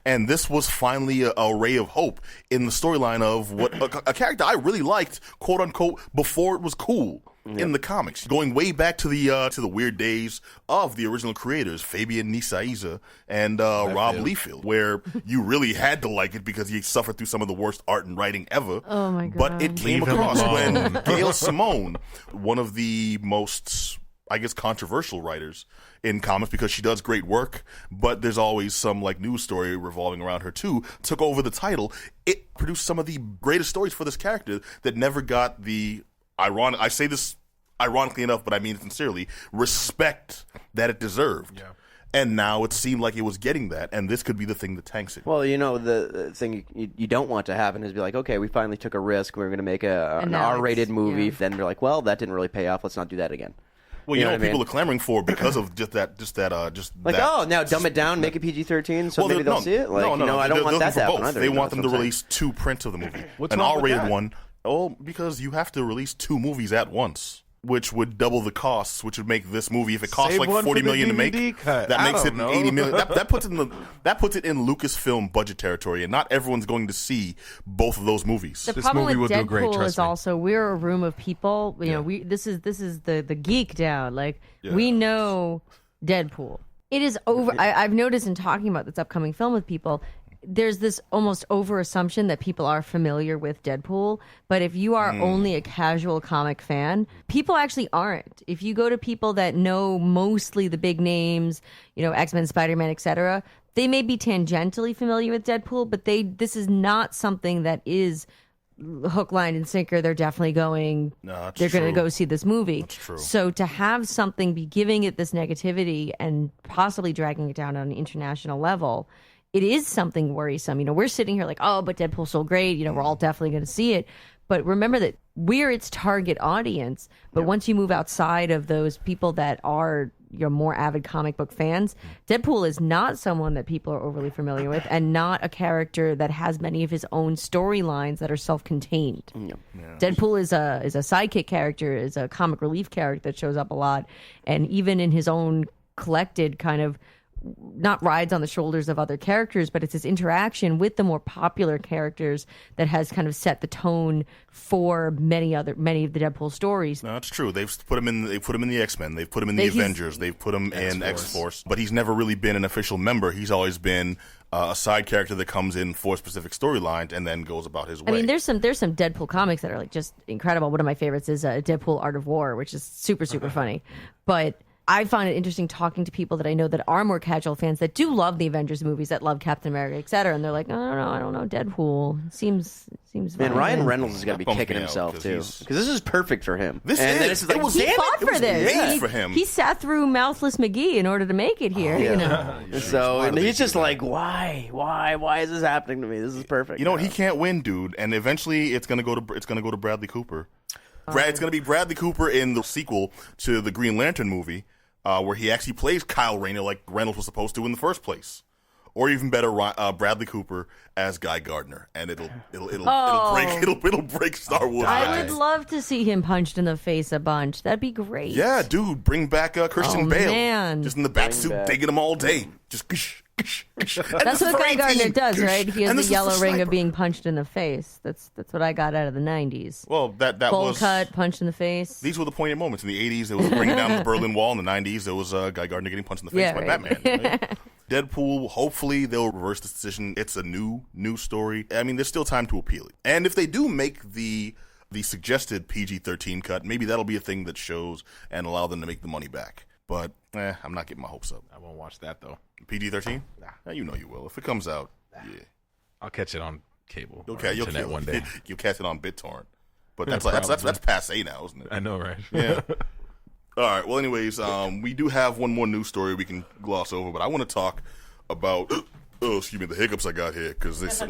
and this was finally a ray of hope in the storyline of what a character I really liked, quote unquote, before it was cool in the comics, going way back to the weird days of the original creators, Fabian Nicieza and Rob Liefeld, where you really had to like it because he suffered through some of the worst art and writing ever. Oh my God. But it came Leave him across when alone. Gail Simone, one of the most, I guess, controversial writers in comics because she does great work, but there's always some like news story revolving around her too, took over the title. It produced some of the greatest stories for this character that never got the I say this ironically enough, but I mean it sincerely, respect that it deserved. Yeah. And now it seemed like it was getting that, and this could be the thing that tanks it. Well, the thing you don't want to happen is be like, okay, we finally took a risk. We're going to make an And now R-rated it's- movie. yeah. Then they're like, well, that didn't really pay off. Let's not do that again. Well, you know know what what I people mean? are clamoring for because of just that. Like, now dumb it down, make it PG-13, so maybe they'll see it. Like, I don't want that to happen either. They you know, want them that's to what I'm release 2 prints of the movie. What's an wrong with R-rated that? one. Oh, because you have to release 2 movies at once, which would double the costs, which would make this movie, if it costs Save like one for $40 the million to make, DVD cut. that I makes it don't know. $80 million. That puts it in Lucasfilm budget territory, and not everyone's going to see both of those movies. The This problem movie with will do great, Deadpool trust is me. also we're a room of people. You know, this is the Geek Down. Like we know Deadpool. It is over. I've noticed in talking about this upcoming film with people, there's this almost over assumption that people are familiar with Deadpool. But if you are only a casual comic fan, people actually aren't. If you go to people that know mostly the big names, X-Men, Spider-Man, etc., they may be tangentially familiar with Deadpool, but this is not something that is hook, line, and sinker. They're definitely going. No, they're going to go see this movie. That's true. So to have something be giving it this negativity and possibly dragging it down on an international level, it is something worrisome. We're sitting here like, oh, but Deadpool's so great. We're all definitely going to see it. But remember that we're its target audience. But once you move outside of those people that are your more avid comic book fans, Deadpool is not someone that people are overly familiar with, and not a character that has many of his own storylines that are self-contained. Deadpool is a sidekick character, is a comic relief character that shows up a lot, and even in his own collected kind of not rides on the shoulders of other characters, but it's his interaction with the more popular characters that has kind of set the tone for many of the Deadpool stories. No, that's true. They've put him in. They put him in the X-Men. They've put him in the Avengers. They've put him in X-Force. But he's never really been an official member. He's always been a side character that comes in for specific storylines and then goes about his way. I mean, there's some Deadpool comics that are like just incredible. One of my favorites is Deadpool Art of War, which is super funny. But I find it interesting talking to people that I know that are more casual fans that do love the Avengers movies, that love Captain America, etc. And they're like, I don't know, Deadpool seems. Man, Ryan Reynolds is going to be Bums kicking me out, himself 'cause too, because this is perfect for him. This and then is. it's like, It was- He Damn fought it for was this. made for him. He sat through Mouthless McGee in order to make it here. So and he's just do that. like, why is this happening to me? This is perfect. You know what? He can't win, dude. And eventually, it's gonna go to Bradley Cooper. It's gonna be Bradley Cooper in the sequel to the Green Lantern movie, where he actually plays Kyle Rayner like Reynolds was supposed to in the first place. Or even better, Bradley Cooper as Guy Gardner, and it'll break Star Wars. I would love to see him punched in the face a bunch. That'd be great. Yeah, dude, bring back Christian Bale. Man. Just in the bat suit, digging him all day. Just. That's what Guy Gardner does, right? He has the yellow ring of being punched in the face. That's what I got out of the 90s. Well, that Bowl was cut, punched in the face. These were the poignant moments. In the 80s, there was bringing down the Berlin Wall. In the 90s, there was Guy Gardner getting punched in the face by Batman. Right? Deadpool, hopefully they'll reverse this decision. It's a new story. I mean, there's still time to appeal it. And if they do make the suggested PG-13 cut, maybe that'll be a thing that shows and allow them to make the money back. But I'm not getting my hopes up. I won't watch that though. PG-13? Nah, you know you will. If it comes out, yeah. I'll catch it on cable. Okay, or internet one day. You'll catch it on BitTorrent. But that's passe now, isn't it? I know, right? Yeah. All right. Well, anyways, we do have one more news story we can gloss over, but I want to talk about the hiccups I got here because I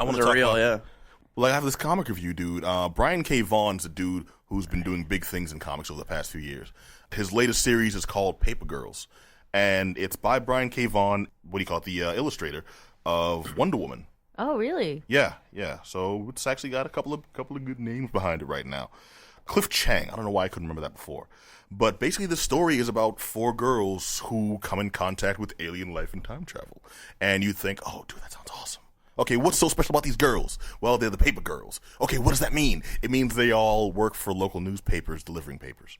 want to talk real, about, yeah. Well, I have this comic review, dude. Brian K. Vaughan's a dude who's been doing big things in comics over the past few years. His latest series is called Paper Girls, and it's by Brian K. Vaughan. What do you call it? The illustrator of Wonder Woman. Oh, really? Yeah. So it's actually got a couple of good names behind it right now. Cliff Chang. I don't know why I couldn't remember that before. But basically the story is about 4 girls who come in contact with alien life and time travel. And you think, oh, dude, that sounds awesome. Okay, what's so special about these girls? Well, they're the paper girls. Okay, what does that mean? It means they all work for local newspapers delivering papers.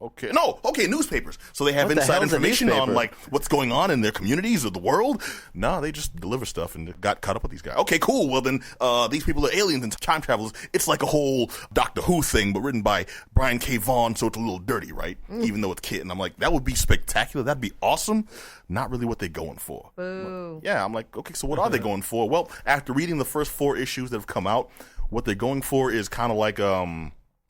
Okay. No, okay, newspapers. So they have What the inside hell's a information on, newspaper? like, what's going on in their communities or the world. No, they just deliver stuff and got caught up with these guys. Okay, cool. Well, then these people are aliens and time travelers. It's like a whole Doctor Who thing, but written by Brian K. Vaughan, so it's a little dirty, right? Even though it's kid. And I'm like, that would be spectacular. That'd be awesome. Not really what they're going for. Boo. Yeah, I'm like, okay, so what are they going for? Well, after reading the first 4 issues that have come out, what they're going for is kind of like,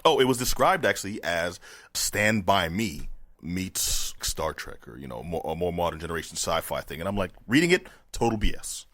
it was described actually as Stand By Me meets Star Trek, or a more modern generation sci-fi thing, and I'm like, reading it, total BS.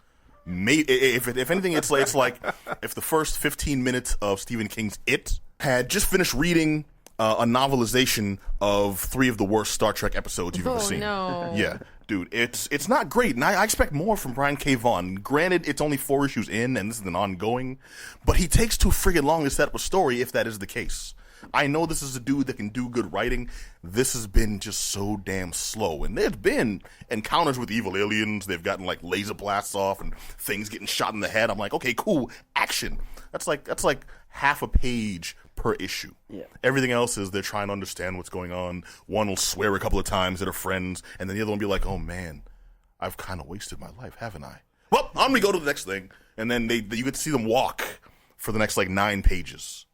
If anything, it's like if the first 15 minutes of Stephen King's It had just finished reading a novelization of 3 of the worst Star Trek episodes you've ever seen. No. Yeah, dude, it's not great, and I expect more from Brian K. Vaughan. Granted, it's only 4 issues in, and this is an ongoing, but he takes too friggin' long to set up a story if that is the case. I know this is a dude that can do good writing. This has been just so damn slow. And there's been encounters with evil aliens. They've gotten like laser blasts off and things getting shot in the head. I'm like, okay, cool, action. That's like half a page per issue. Yeah. Everything else is they're trying to understand what's going on. One will swear a couple of times at her friends, and then the other one will be like, oh man, I've kind of wasted my life, haven't I? Well, on we go to the next thing. And then you get to see them walk for the next like 9 pages.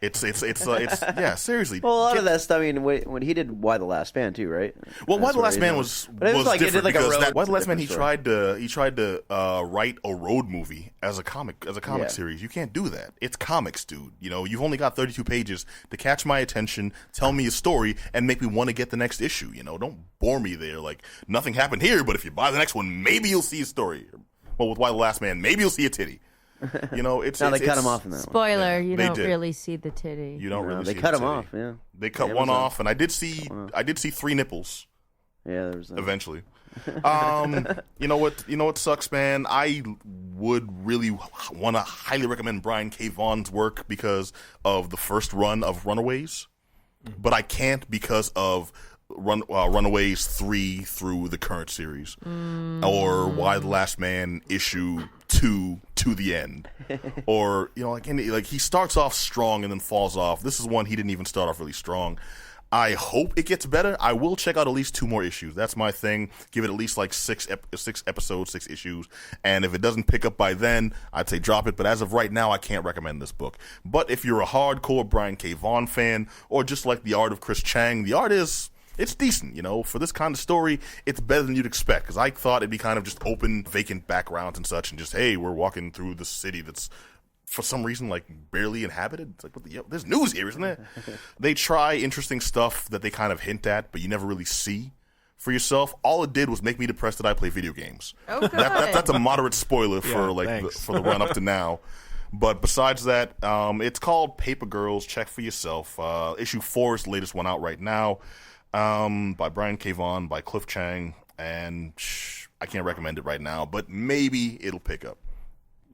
yeah, seriously. Well, a lot of that stuff. I mean, when he did Why the Last Man too, right? Well, Why That's the Last where Man he- was But it was like- it different did like a because road- Why the Last Man he different tried to write a road movie as a comic Yeah. series. You can't do that. It's comics, dude. You know, you've only got 32 pages to catch my attention, tell me a story, and make me want to get the next issue. You know, don't bore me there. Like nothing happened here, but if you buy the next one, maybe you'll see a story. Well, with Why the Last Man, maybe you'll see a titty. You know, it's Now they cut it's- him off in that one. Spoiler, you they don't did. really see the titty. You don't really. They see cut the him titty. off. Yeah. They cut Yeah, one it was off, and I did see 3 nipples Yeah, there was that. eventually. You know what sucks, man? I would really want to highly recommend Brian K. Vaughan's work because of the first run of Runaways, but I can't because of Runaways 3 through the current series, or Why the Last Man issue 2 to the end, or like he starts off strong and then falls off. This is one he didn't even start off really strong. I hope it gets better. I will check out at least 2 more issues. That's my thing. Give it at least like 6 episodes, 6 issues. And if it doesn't pick up by then, I'd say drop it. But as of right now, I can't recommend this book. But if you're a hardcore Brian K. Vaughan fan, or just like the art of Chris Chang, the art it's decent, for this kind of story. It's better than you'd expect, because I thought it'd be kind of just open, vacant backgrounds and such, and just, hey, we're walking through the city that's for some reason like barely inhabited. It's like, there's news here, isn't there? They try interesting stuff that they kind of hint at, but you never really see for yourself. All it did was make me depressed that I play video games. Oh, good. That's a moderate spoiler for thanks. for the run up to now. But besides that, it's called Paper Girls. Check for yourself. Issue 4 is the latest one out right now, by Brian K. Vaughan, by Cliff Chang, and I can't recommend it right now, but maybe it'll pick up.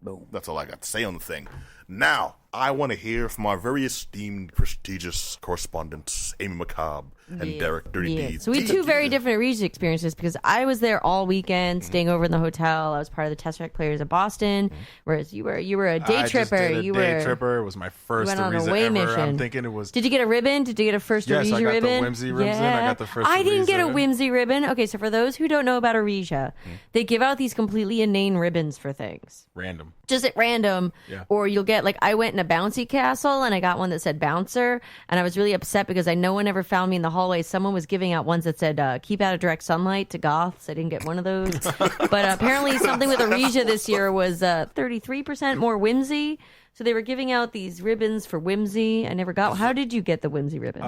Boom. That's all I got to say on the thing. Now, I want to hear from our very esteemed, prestigious correspondents, Amy McCobb and Derek Dirty Deeds. So we had 2 very different Regis experiences, because I was there all weekend, staying over in the hotel. I was part of the Test Track Players of Boston, whereas you were a day I tripper. Just did a day tripper. It was my first went on a Ariza away ever. mission. I'm thinking it was. Did you get a ribbon? Did you get a first Yes, Arisia I got the ribbon? whimsy ribbons in. I got the first I didn't get a Arisia. whimsy ribbon. Okay, so for those who don't know about Arisia, they give out these completely inane ribbons for things. Random. Just at random. Yeah. Or you'll get, like, I went in a bouncy castle and I got one that said bouncer, and I was really upset because no one ever found me in the hallway. Someone was giving out ones that said keep out of direct sunlight to goths. I didn't get one of those. But apparently something with Arisia this year was 33% more whimsy. So they were giving out these ribbons for whimsy. I never got. How did you get the whimsy ribbon?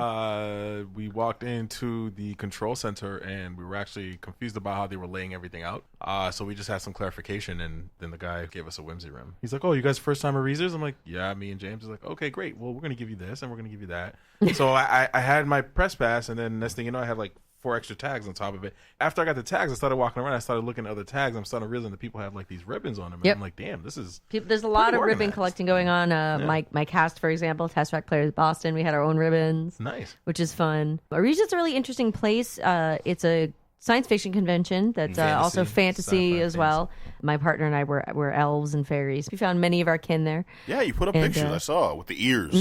We walked into the control center and we were actually confused about how they were laying everything out. So we just had some clarification, and then the guy gave us a whimsy rim. He's like, "Oh, you guys first time Arizers?" I'm like, "Yeah, me and James." Is like, "Okay, great. Well, we're gonna give you this and we're gonna give you that." So I had my press pass, and then next thing you know, I have like 4 extra tags on top of it. After I got the tags, I started walking around. I started looking at other tags. I'm starting to realize that people have like these ribbons on them. And Yep. I'm like, damn, this is. There's a lot of ribbon organized. collecting going on. My cast, for example, Test Track Players Boston, we had our own ribbons. Nice. Which is fun. Arisia's a really interesting place. It's a science fiction convention that's also fantasy Sci-fi as well. My partner and I were elves and fairies. We found many of our kin there. Yeah, you put up And, pictures. I saw with the ears.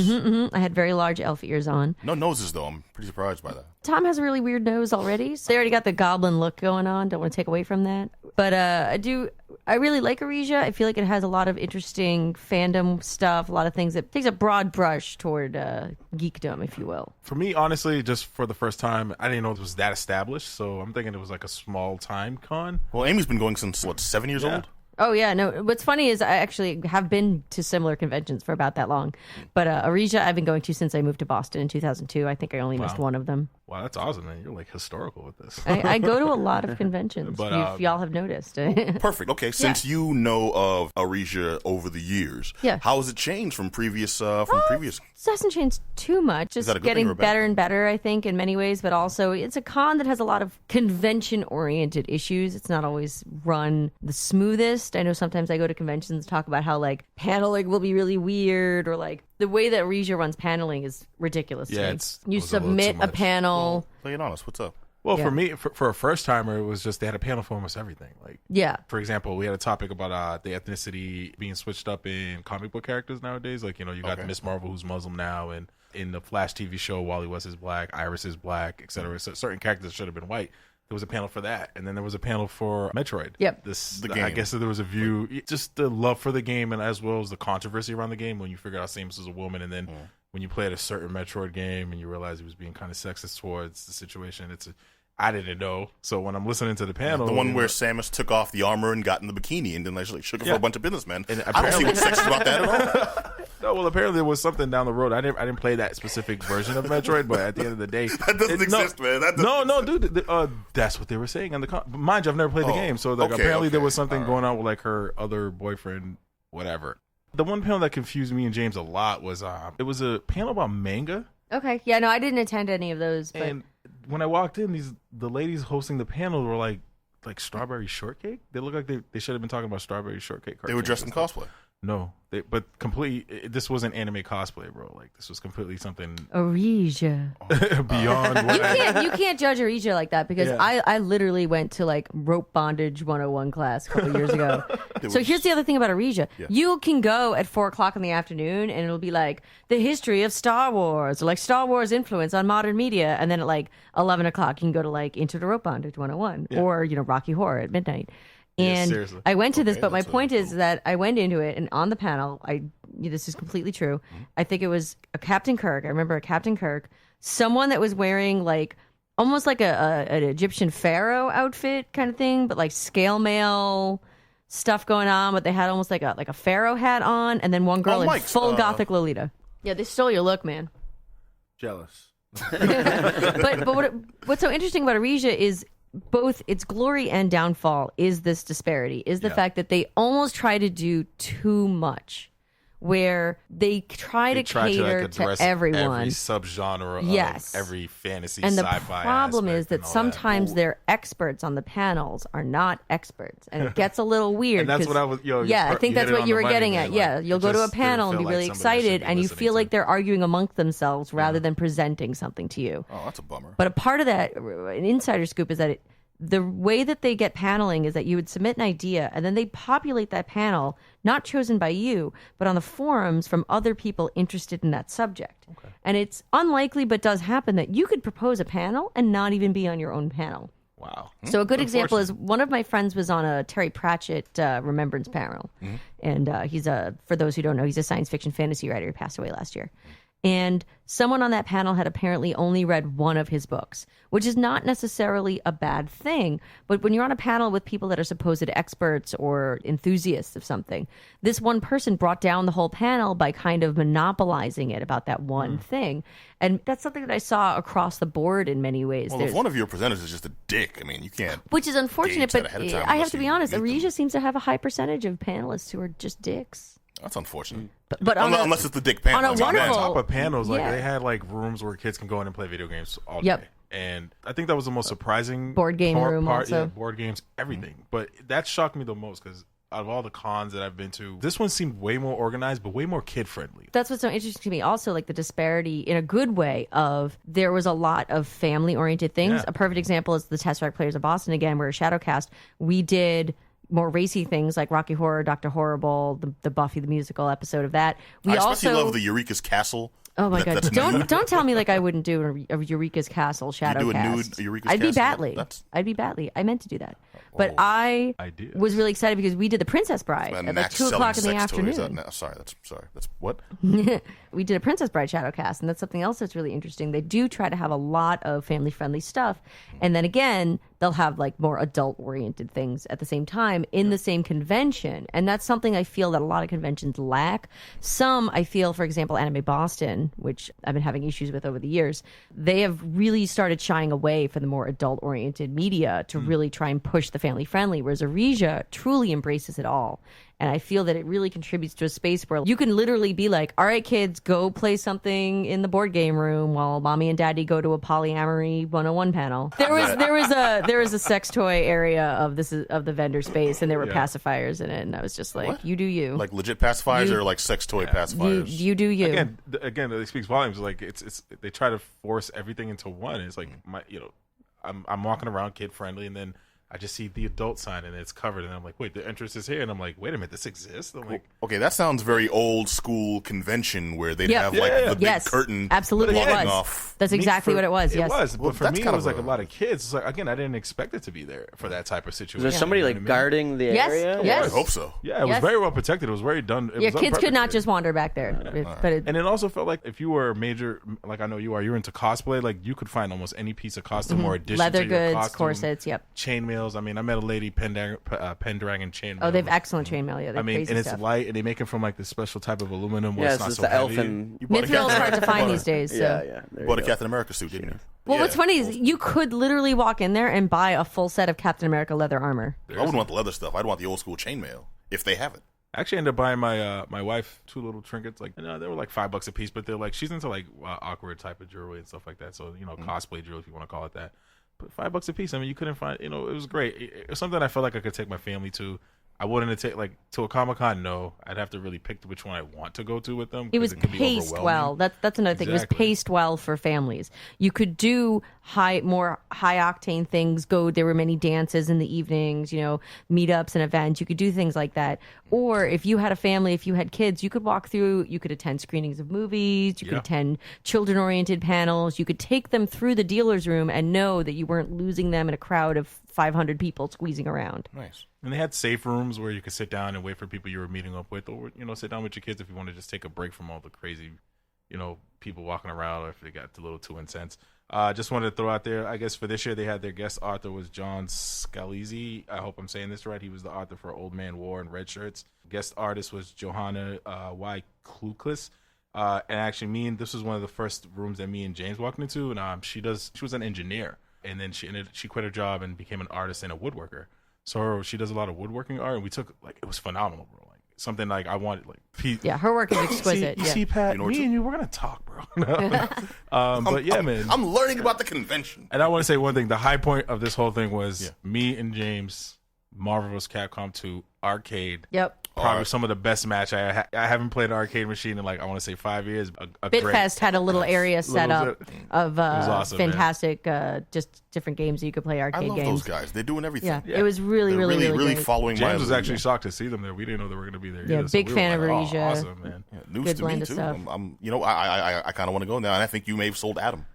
I had very large elf ears on. No noses though. I'm pretty surprised by that. Tom has a really weird nose already, so they already got the goblin look going on. Don't want to take away from that. But I really like Arisia. I feel like it has a lot of interesting fandom stuff, a lot of things that takes a broad brush toward geekdom, if you will. For me, honestly, just for the first time, I didn't know it was that established. So I'm thinking it was like a small time con. Well, Amy's been going since 7 years old. Oh, yeah. No, what's funny is I actually have been to similar conventions for about that long. But Arisia, I've been going to since I moved to Boston in 2002. I think I only missed one of them. Wow, that's awesome, man. You're like historical with this. I go to a lot of conventions, But, if y'all have noticed. Perfect. Okay, since you know of Arisia over the years, Yeah. how has it changed from previous? It hasn't changed too much. Just that a good thing getting or a bad better thing? and better, I think, in many ways. But also, it's a con that has a lot of convention-oriented issues. It's not always run the smoothest. I know sometimes I go to conventions and talk about how, like, paneling will be really weird, or, like, the way that Arisia runs paneling is ridiculous to Yeah, me. it You was a little submit too a much. panel. Play it honest. What's up? Well, Yeah. for me, for a first timer, it was just they had a panel for almost everything. Like, Yeah. for example, we had a topic about the ethnicity being switched up in comic book characters nowadays. Like, you got Okay. Miss Marvel, who's Muslim now, and in the Flash TV show, Wally West is black, Iris is black, etc. So certain characters should have been white. There was a panel for that, and then there was a panel for Metroid. Yep. The I game. guess there was a view, just the love for the game, and as well as the controversy around the game when you figure out Samus is a woman, and then when you played a certain Metroid game and you realize he was being kind of sexist towards the situation. I didn't know. So when I'm listening to the panel, the one where Samus took off the armor and got in the bikini and then like shook it for a bunch of businessmen. And I don't see what's sexist about that at all. No, well, apparently there was something down the road. I didn't play that specific version of Metroid, but at the end of the day, that doesn't exist, man. That doesn't exist. Dude. That's what they were saying. Mind you, I've never played the game, so apparently there was something going on with like her other boyfriend, whatever. The one panel that confused me and James a lot was it was a panel about manga. Okay, yeah, no, I didn't attend any of those. But... And when I walked in, the ladies hosting the panel were like strawberry shortcake. They look like they should have been talking about strawberry shortcake. They were dressed in cosplay. No, but completely. This wasn't anime cosplay, bro. Like this was completely something Orija beyond. What you can't judge Orija like that because I literally went to like rope bondage 101 class a couple years ago. So here's the other thing about Orija: you can go at 4:00 in the afternoon and it'll be like the history of Star Wars, or like Star Wars influence on modern media, and then at like 11:00 you can go to like Into the Rope Bondage 101 or Rocky Horror at midnight. And I went to this, but my point is that I went into it, and on the panel, this is completely true. I think it was a Captain Kirk. I remember a Captain Kirk, someone that was wearing like almost like an Egyptian pharaoh outfit kind of thing, but like scale mail stuff going on. But they had almost like a pharaoh hat on, and then one girl in full gothic Lolita. Yeah, they stole your look, man. Jealous. but what's so interesting about Orija is both its glory and downfall is this disparity, is the fact that they almost try to do too much, where they try to cater to everyone. Every subgenre of every fantasy, and the sci-fi problem is aspect that sometimes their experts on the panels are not experts, and it gets a little weird. And that's what I was. I think that's what you were getting at. Yeah, you'll go to a panel and be really excited, and you feel like they're arguing amongst themselves rather than presenting something to you. Oh, that's a bummer. But a part of that, an insider scoop, is that the way that they get paneling is that you would submit an idea and then they populate that panel, not chosen by you, but on the forums from other people interested in that subject. Okay. And it's unlikely, but does happen, that you could propose a panel and not even be on your own panel. Wow. So a good example is one of my friends was on a Terry Pratchett remembrance panel. Mm-hmm. And he's for those who don't know, he's a science fiction fantasy writer who passed away last year. And someone on that panel had apparently only read one of his books, which is not necessarily a bad thing. But when you're on a panel with people that are supposed experts or enthusiasts of something, this one person brought down the whole panel by kind of monopolizing it about that one thing. And that's something that I saw across the board in many ways. Well, if one of your presenters is just a dick, I mean, you can't. Which is unfortunate, but I have to be honest, Orija seems to have a high percentage of panelists who are just dicks. That's unfortunate. But unless it's the dick panel. On a wonderful, on top of panels, like they had like rooms where kids can go in and play video games all day. And I think that was the most surprising board game room part. also. Yeah, board games, everything. But that shocked me the most because out of all the cons that I've been to, this one seemed way more organized, but way more kid friendly. That's what's so interesting to me. Also, like the disparity in a good way of there was a lot of family oriented things. Yeah. A perfect example is the Tesseract Players of Boston. Again, we're a Shadowcast. We did more racy things like Rocky Horror, Dr. Horrible, the Buffy the Musical episode of that. I especially love the Eureka's Castle. Oh my God! Don't tell me like I wouldn't do a Eureka's Castle Shadowcast. You do a nude Eureka's I'd Castle? Be Batley. I'd be Batley. I meant to do that, but I was really excited because we did the Princess Bride at like 2:00 in the afternoon. That's what? We did a Princess Bride Shadowcast, and that's something else that's really interesting. They do try to have a lot of family friendly stuff, and then again, they'll have like more adult oriented things at the same time in the same convention, and that's something I feel that a lot of conventions lack. Some I feel, for example, Anime Boston, which I've been having issues with over the years, they have really started shying away from the more adult oriented media to really try and push the family friendly, whereas Orija truly embraces it all. And I feel that it really contributes to a space where you can literally be like, all right, kids, go play something in the board game room while mommy and daddy go to a polyamory 101 panel. There was a sex toy area of the vendor space, and there were pacifiers in it, and I was just like, you do you. Like legit pacifiers or like sex toy pacifiers? You do you. Again, it speaks volumes. Like it's they try to force everything into one. It's like I'm walking around kid friendly, and then I just see the adult sign and it's covered, and I'm like, wait, the entrance is here, and I'm like, wait a minute, this exists. I'm like, okay, that sounds very old school convention where they'd have like the big curtain. Absolutely, it was. Off. That's exactly what it was. Yes, it was. But for me, it was like a a lot of kids. It's like, again, I didn't expect it to be there for that type of situation. Was there somebody like guarding the area? Yes. I hope so. Yeah, it was very well protected. It was very done. It was done kids could not perfectly. just wander back there. And it also felt like if you were a major, like I know you are, you're into cosplay, like you could find almost any piece of costume or addition leather to your goods, costume. corsets. Yep. Chainmails. I mean, I met a lady Pendragon chainmail. Oh, they have excellent chainmail. Yeah, I mean, crazy and it's stuff. light, and they make it from like this special type of aluminum. Where Yeah, it's not it's so the heavy. elfin. Mithril is hard to find these days. So. Yeah. There You bought a you go. Captain America suit, didn't you? Well, what's funny is you could literally walk in there and buy a full set of Captain America leather armor. I wouldn't want the leather stuff. I'd want the old school chainmail if they have it. I actually ended up buying my wife 2 little trinkets. Like, they were like $5 a piece, but they're like, she's into like awkward type of jewelry and stuff like that. So cosplay jewelry, if you want to call it that. But $5 a piece. I mean, you couldn't find. It was great. It was something I felt like I could take my family to. I wouldn't take like to a Comic-Con. No, I'd have to really pick which one I want to go to with them. It was could be paced overwhelming. well. That's another thing. It was Exactly. paced well for families. You could do more high octane things. There were many dances in the evenings. Meetups and events. You could do things like that. Or if you had a family, if you had kids, you could walk through. You could attend screenings of movies. You could attend children-oriented panels. You could take them through the dealer's room and know that you weren't losing them in a crowd of 500 people squeezing around. Nice. And they had safe rooms where you could sit down and wait for people you were meeting up with, or sit down with your kids if you want to just take a break from all the crazy, people walking around, or if they got a little too intense. Just wanted to throw out there, I guess for this year they had their guest author was John Scalise. I hope I'm saying this right. He was the author for Old Man War and Red Shirts. Guest artist was Johanna Y. Kluklis. And actually, this was one of the first rooms that me and James walked into, and she was an engineer, and then she quit her job and became an artist and a woodworker. So she does a lot of woodworking art, and we took it was phenomenal, bro. Like something like I wanted, like Yeah, her work is exquisite. See, Pat, me and you, we're gonna talk, bro. But yeah, man. I'm learning about the convention. And I want to say one thing: the high point of this whole thing was me and James, Marvel vs. Capcom 2 arcade. Yep. Probably some of the best match I haven't played an arcade machine in like I want to say 5 years. BitFest had a little area set up of awesome, fantastic, just different games that you could play arcade I love games. those guys. They're doing everything. Yeah, it was really, They're really really great. following my James was lead. actually shocked to see them there. We didn't know they were going to be there. Yeah, either, big so we fan were of like, Asia. Oh, awesome, man. Yeah, news Good to me blend of too. stuff. I kind of want to go now, and I think you may have sold Adam.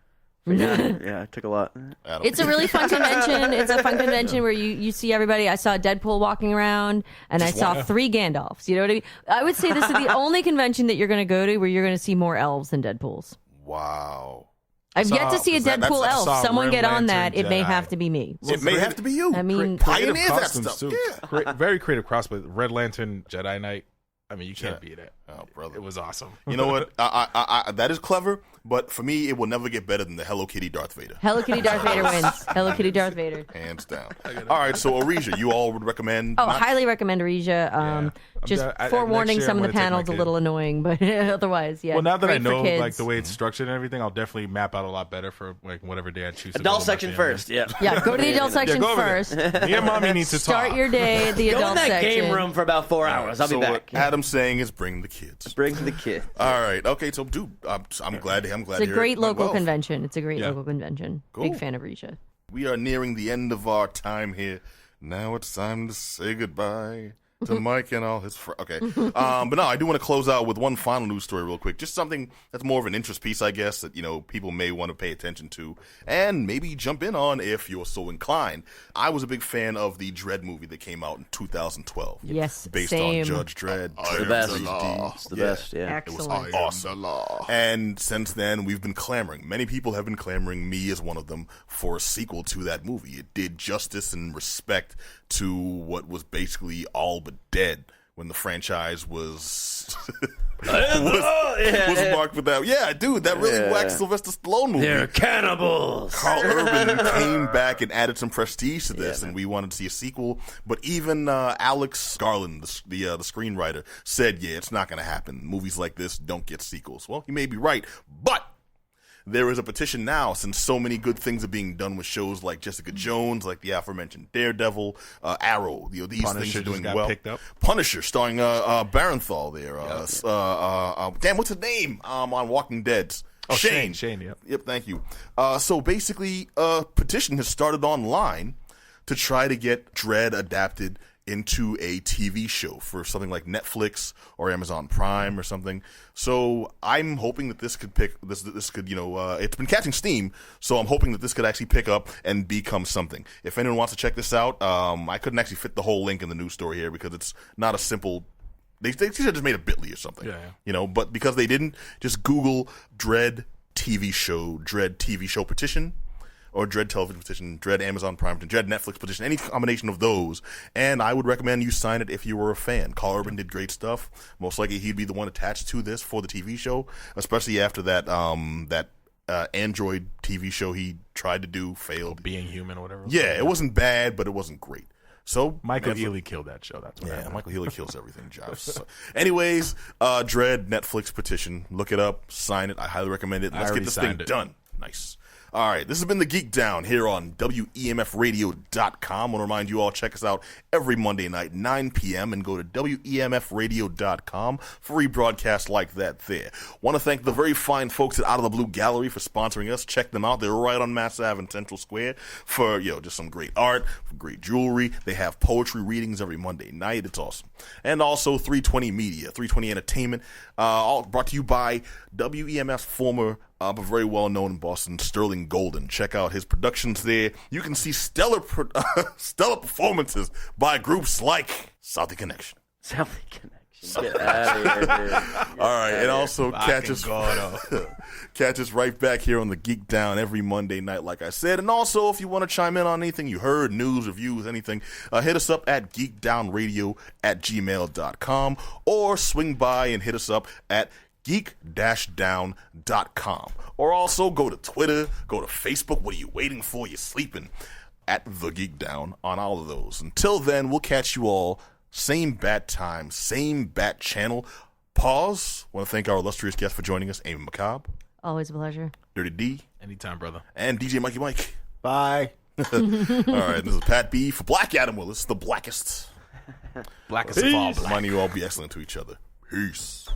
Yeah, it took a lot. Adam. It's a really fun convention. It's a fun convention where you see everybody. I saw Deadpool walking around, and I saw 3 Gandalfs. You know what I mean? I would say this is the only convention that you're going to go to where you're going to see more elves than Deadpools. Wow. I've yet to see a Deadpool elf. saw Someone Red get on that. Lantern It may Jedi. have to be me. It may have to be you. I mean, pioneer Creative that costumes, stuff. too. Yeah. Very creative cosplay. Red Lantern Jedi Knight. I mean, you can't beat it. Oh, brother. It was awesome. You know what? I that is clever, but for me, it will never get better than the Hello Kitty Darth Vader. Hello Kitty Darth Vader wins. Hello Kitty Darth Vader. Hands down. All right, so Arisha, you all would recommend? Oh, highly recommend Aresia. Just forewarning, next year some I'm of the gonna take my panels a kid. little annoying, but otherwise, yeah. Well, now that I great for know kids. like the way it's structured and everything, I'll definitely map out a lot better for like whatever day I choose. to go Adult with my section family. first. Yeah. Yeah, go to the adult section go over there. first. Me and mommy need to Start talk. your day at the Go in adult that section. game room for about 4 hours. I'll so be back. what Adam's saying is bring the kids. Bring the kid. All right. Okay. So, dude, I'm glad. I'm glad. It's a great local convention. convention. It's a great local convention. Cool. Big fan of Aresia. We are nearing the end of our time here. Now it's time to say goodbye to Mike and all his friends. Okay. But no, I do want to close out with one final news story real quick. Just something that's more of an interest piece, I guess, that, people may want to pay attention to and maybe jump in on if you're so inclined. I was a big fan of the Dredd movie that came out in 2012. Yes, Based same. on Judge Dredd. The best. It's the best, yeah. Excellent. It was awesome. And since then, we've been clamoring. Many people have been clamoring, me as one of them, for a sequel to that movie. It did justice and respect to what was basically all but dead when the franchise was was marked with that. Yeah, dude, that really whacked Sylvester Stallone movie. They're cannibals. Carl Urban came back and added some prestige to this, and we wanted to see a sequel. But even Alex Garland, the screenwriter, said, "Yeah, it's not going to happen. Movies like this don't get sequels." Well, he may be right, but there is a petition now, since so many good things are being done with shows like Jessica Jones, like the aforementioned Daredevil, Arrow. These Punisher things are just doing got well. picked up. Punisher, starring Barenthal there. Damn, what's his name on Walking Dead? Oh, Shane, yep. Yep, thank you. So basically, a petition has started online to try to get Dredd adapted into a TV show for something like Netflix or Amazon Prime or something. So I'm hoping that this could it's been catching steam, so I'm hoping that this could actually pick up and become something. If anyone wants to check this out, I couldn't actually fit the whole link in the news story here because it's not a simple. They should have just made a bit.ly or something, but because they didn't, just Google Dredd TV show petition, or Dredd television petition, Dredd Amazon Prime petition, Dredd Netflix petition, any combination of those, and I would recommend you sign it if you were a fan. Carl Urban did great stuff. Most likely he'd be the one attached to this for the TV show, especially after that Android TV show he tried to do failed. Being Human or whatever. Yeah, it wasn't bad, but it wasn't great. So Michael Ealy killed that show. That's what happened. Michael Ealy kills everything, Josh. So, anyways, Dredd Netflix petition. Look it up, sign it. I highly recommend it. Let's get this thing done. Nice. All right, this has been the Geek Down here on WEMFradio.com. I want to remind you all, check us out every Monday night, 9 p.m., and go to WEMFradio.com for rebroadcasts like that there. Want to thank the very fine folks at Out of the Blue Gallery for sponsoring us. Check them out. They're right on Mass Ave in Central Square for, just some great art, great jewelry. They have poetry readings every Monday night. It's awesome. And also 320 Media, 320 Entertainment, all brought to you by WEMF's former but very well known in Boston, Sterling Golden. Check out his productions there. You can see stellar performances by groups like Southie Connection. Southie Connection. Get out of here, dude. All right, and also catch us right back here on the Geek Down every Monday night, like I said. And also, if you want to chime in on anything you heard, news, reviews, anything, hit us up at geekdownradio@gmail.com or swing by and hit us up at geek-down.com, or also go to Twitter, go to Facebook. What are you waiting for? You're sleeping. At The Geek Down on all of those. Until then, we'll catch you all same bat time, same bat channel. Pause. Want to thank our illustrious guest for joining us, Amy McCobb. Always a pleasure. Dirty D. Anytime, brother. And DJ Mikey Mike. Bye. All right, this is Pat B for Black Adam Willis, the blackest. Blackest of all black. Mind you all be excellent to each other. Peace.